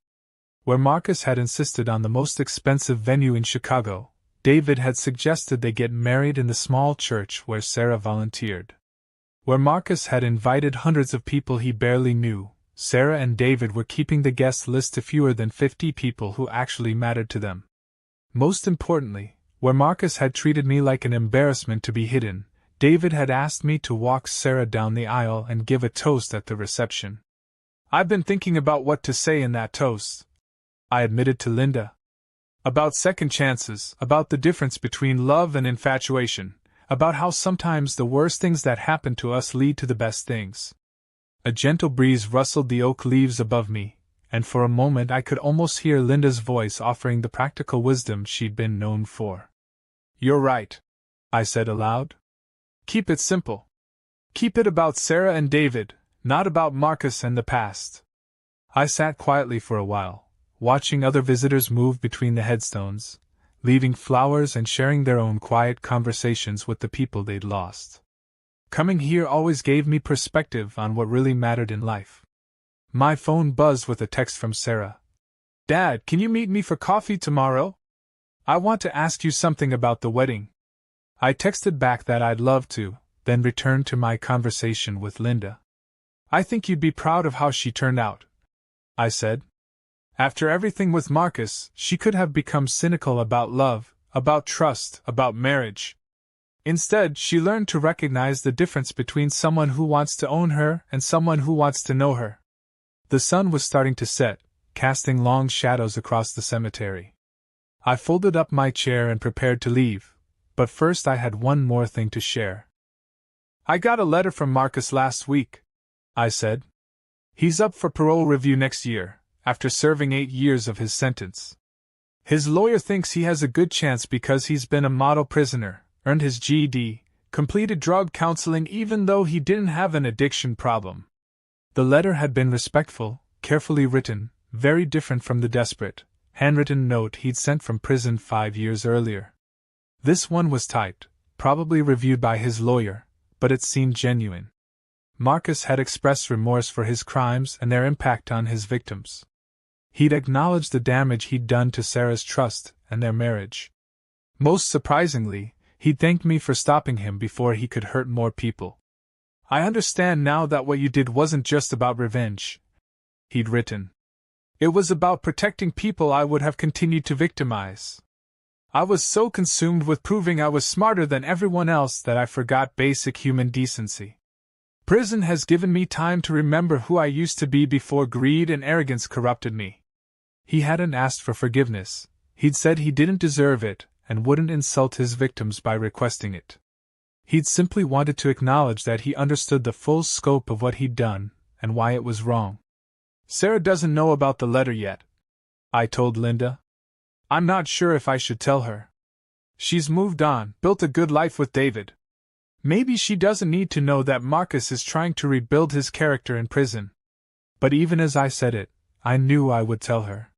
Where Marcus had insisted on the most expensive venue in Chicago, David had suggested they get married in the small church where Sarah volunteered. Where Marcus had invited hundreds of people he barely knew, Sarah and David were keeping the guest list to fewer than 50 people who actually mattered to them. Most importantly, where Marcus had treated me like an embarrassment to be hidden, David had asked me to walk Sarah down the aisle and give a toast at the reception. I've been thinking about what to say in that toast, I admitted to Linda. About second chances, about the difference between love and infatuation, about how sometimes the worst things that happen to us lead to the best things. A gentle breeze rustled the oak leaves above me, and for a moment I could almost hear Linda's voice offering the practical wisdom she'd been known for. You're right, I said aloud. Keep it simple. Keep it about Sarah and David, not about Marcus and the past. I sat quietly for a while, watching other visitors move between the headstones, leaving flowers and sharing their own quiet conversations with the people they'd lost. Coming here always gave me perspective on what really mattered in life. My phone buzzed with a text from Sarah. Dad, can you meet me for coffee tomorrow? I want to ask you something about the wedding. I texted back that I'd love to, then returned to my conversation with Linda. I think you'd be proud of how she turned out, I said. After everything with Marcus, she could have become cynical about love, about trust, about marriage. Instead, she learned to recognize the difference between someone who wants to own her and someone who wants to know her. The sun was starting to set, casting long shadows across the cemetery. I folded up my chair and prepared to leave, but first I had one more thing to share. I got a letter from Marcus last week, I said. He's up for parole review next year, after serving 8 years of his sentence. His lawyer thinks he has a good chance because he's been a model prisoner, earned his GED, completed drug counseling even though he didn't have an addiction problem. The letter had been respectful, carefully written, very different from the desperate, handwritten note he'd sent from prison 5 years earlier. This one was typed, probably reviewed by his lawyer, but it seemed genuine. Marcus had expressed remorse for his crimes and their impact on his victims. He'd acknowledged the damage he'd done to Sarah's trust and their marriage. Most surprisingly, he'd thanked me for stopping him before he could hurt more people. I understand now that what you did wasn't just about revenge, he'd written. It was about protecting people I would have continued to victimize. I was so consumed with proving I was smarter than everyone else that I forgot basic human decency. Prison has given me time to remember who I used to be before greed and arrogance corrupted me. He hadn't asked for forgiveness. He'd said he didn't deserve it and wouldn't insult his victims by requesting it. He'd simply wanted to acknowledge that he understood the full scope of what he'd done and why it was wrong. Sarah doesn't know about the letter yet, I told Linda. I'm not sure if I should tell her. She's moved on, built a good life with David. Maybe she doesn't need to know that Marcus is trying to rebuild his character in prison. But even as I said it, I knew I would tell her.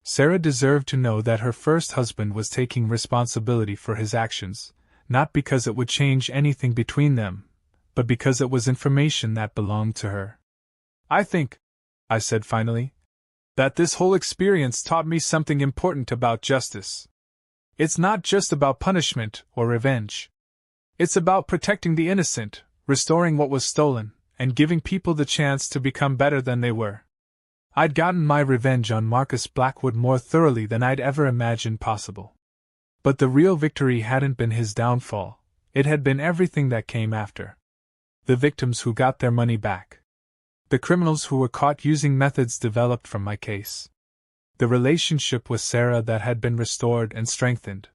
Sarah deserved to know that her first husband was taking responsibility for his actions, not because it would change anything between them, but because it was information that belonged to her. I think, I said finally, that this whole experience taught me something important about justice. It's not just about punishment or revenge. It's about protecting the innocent, restoring what was stolen, and giving people the chance to become better than they were. I'd gotten my revenge on Marcus Blackwood more thoroughly than I'd ever imagined possible. But the real victory hadn't been his downfall, it had been everything that came after. The victims who got their money back. The criminals who were caught using methods developed from my case. The relationship with Sarah that had been restored and strengthened.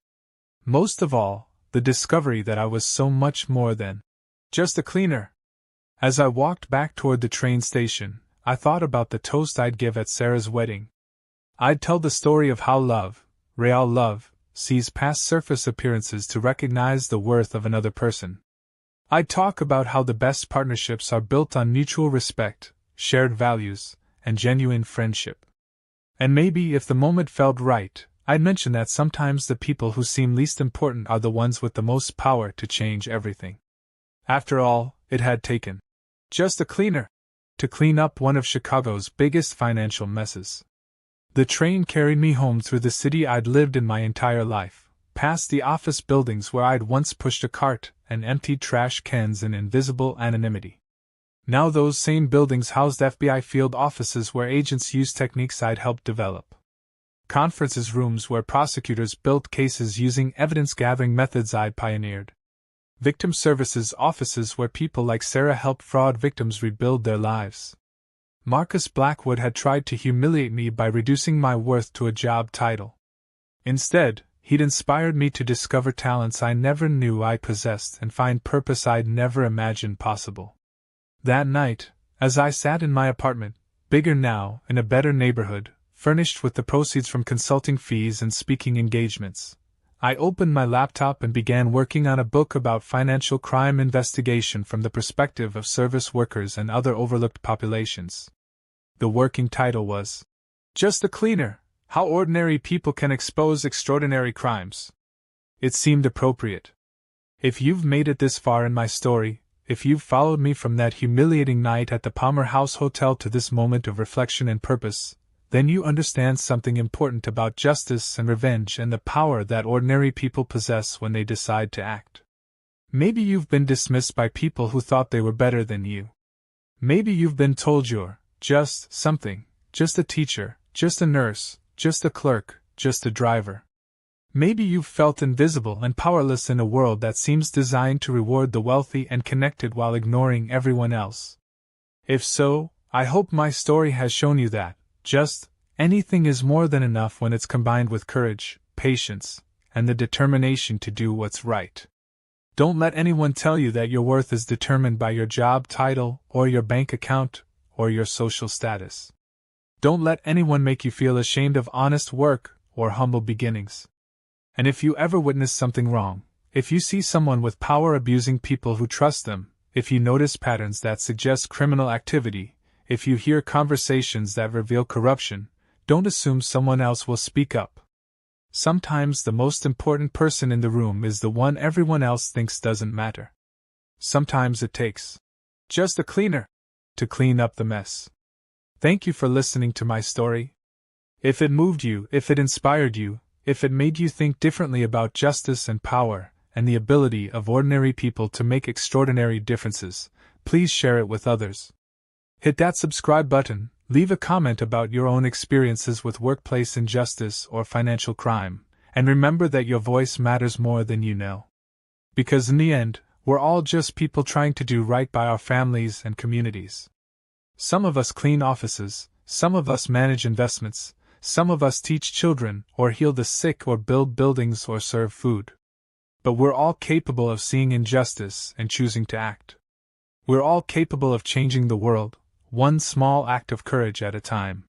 Most of all, the discovery that I was so much more than just a cleaner. As I walked back toward the train station, I thought about the toast I'd give at Sarah's wedding. I'd tell the story of how love, real love, sees past surface appearances to recognize the worth of another person. I'd talk about how the best partnerships are built on mutual respect, shared values, and genuine friendship. And maybe if the moment felt right, I'd mention that sometimes the people who seem least important are the ones with the most power to change everything. After all, it had taken just a cleaner to clean up one of Chicago's biggest financial messes. The train carried me home through the city I'd lived in my entire life, past the office buildings where I'd once pushed a cart and emptied trash cans in invisible anonymity. Now those same buildings housed FBI field offices where agents used techniques I'd helped develop. Conferences rooms where prosecutors built cases using evidence-gathering methods I'd pioneered. Victim services offices where people like Sarah helped fraud victims rebuild their lives. Marcus Blackwood had tried to humiliate me by reducing my worth to a job title. Instead, he'd inspired me to discover talents I never knew I possessed and find purpose I'd never imagined possible. That night, as I sat in my apartment, bigger now, in a better neighborhood, furnished with the proceeds from consulting fees and speaking engagements, I opened my laptop and began working on a book about financial crime investigation from the perspective of service workers and other overlooked populations. The working title was, "Just a Cleaner: How Ordinary People Can Expose Extraordinary Crimes." It seemed appropriate. If you've made it this far in my story, if you've followed me from that humiliating night at the Palmer House Hotel to this moment of reflection and purpose, then you understand something important about justice and revenge and the power that ordinary people possess when they decide to act. Maybe you've been dismissed by people who thought they were better than you. Maybe you've been told you're just something, just a teacher, just a nurse, just a clerk, just a driver. Maybe you've felt invisible and powerless in a world that seems designed to reward the wealthy and connected while ignoring everyone else. If so, I hope my story has shown you that just anything is more than enough when it's combined with courage, patience, and the determination to do what's right. Don't let anyone tell you that your worth is determined by your job title, or your bank account, or your social status. Don't let anyone make you feel ashamed of honest work or humble beginnings. And if you ever witness something wrong, if you see someone with power abusing people who trust them, if you notice patterns that suggest criminal activity, if you hear conversations that reveal corruption, don't assume someone else will speak up. Sometimes the most important person in the room is the one everyone else thinks doesn't matter. Sometimes it takes just a cleaner to clean up the mess. Thank you for listening to my story. If it moved you, if it inspired you, if it made you think differently about justice and power, and the ability of ordinary people to make extraordinary differences, please share it with others. Hit that subscribe button, leave a comment about your own experiences with workplace injustice or financial crime, and remember that your voice matters more than you know. Because in the end, we're all just people trying to do right by our families and communities. Some of us clean offices, some of us manage investments, some of us teach children, or heal the sick, or build buildings, or serve food. But we're all capable of seeing injustice and choosing to act. We're all capable of changing the world, one small act of courage at a time.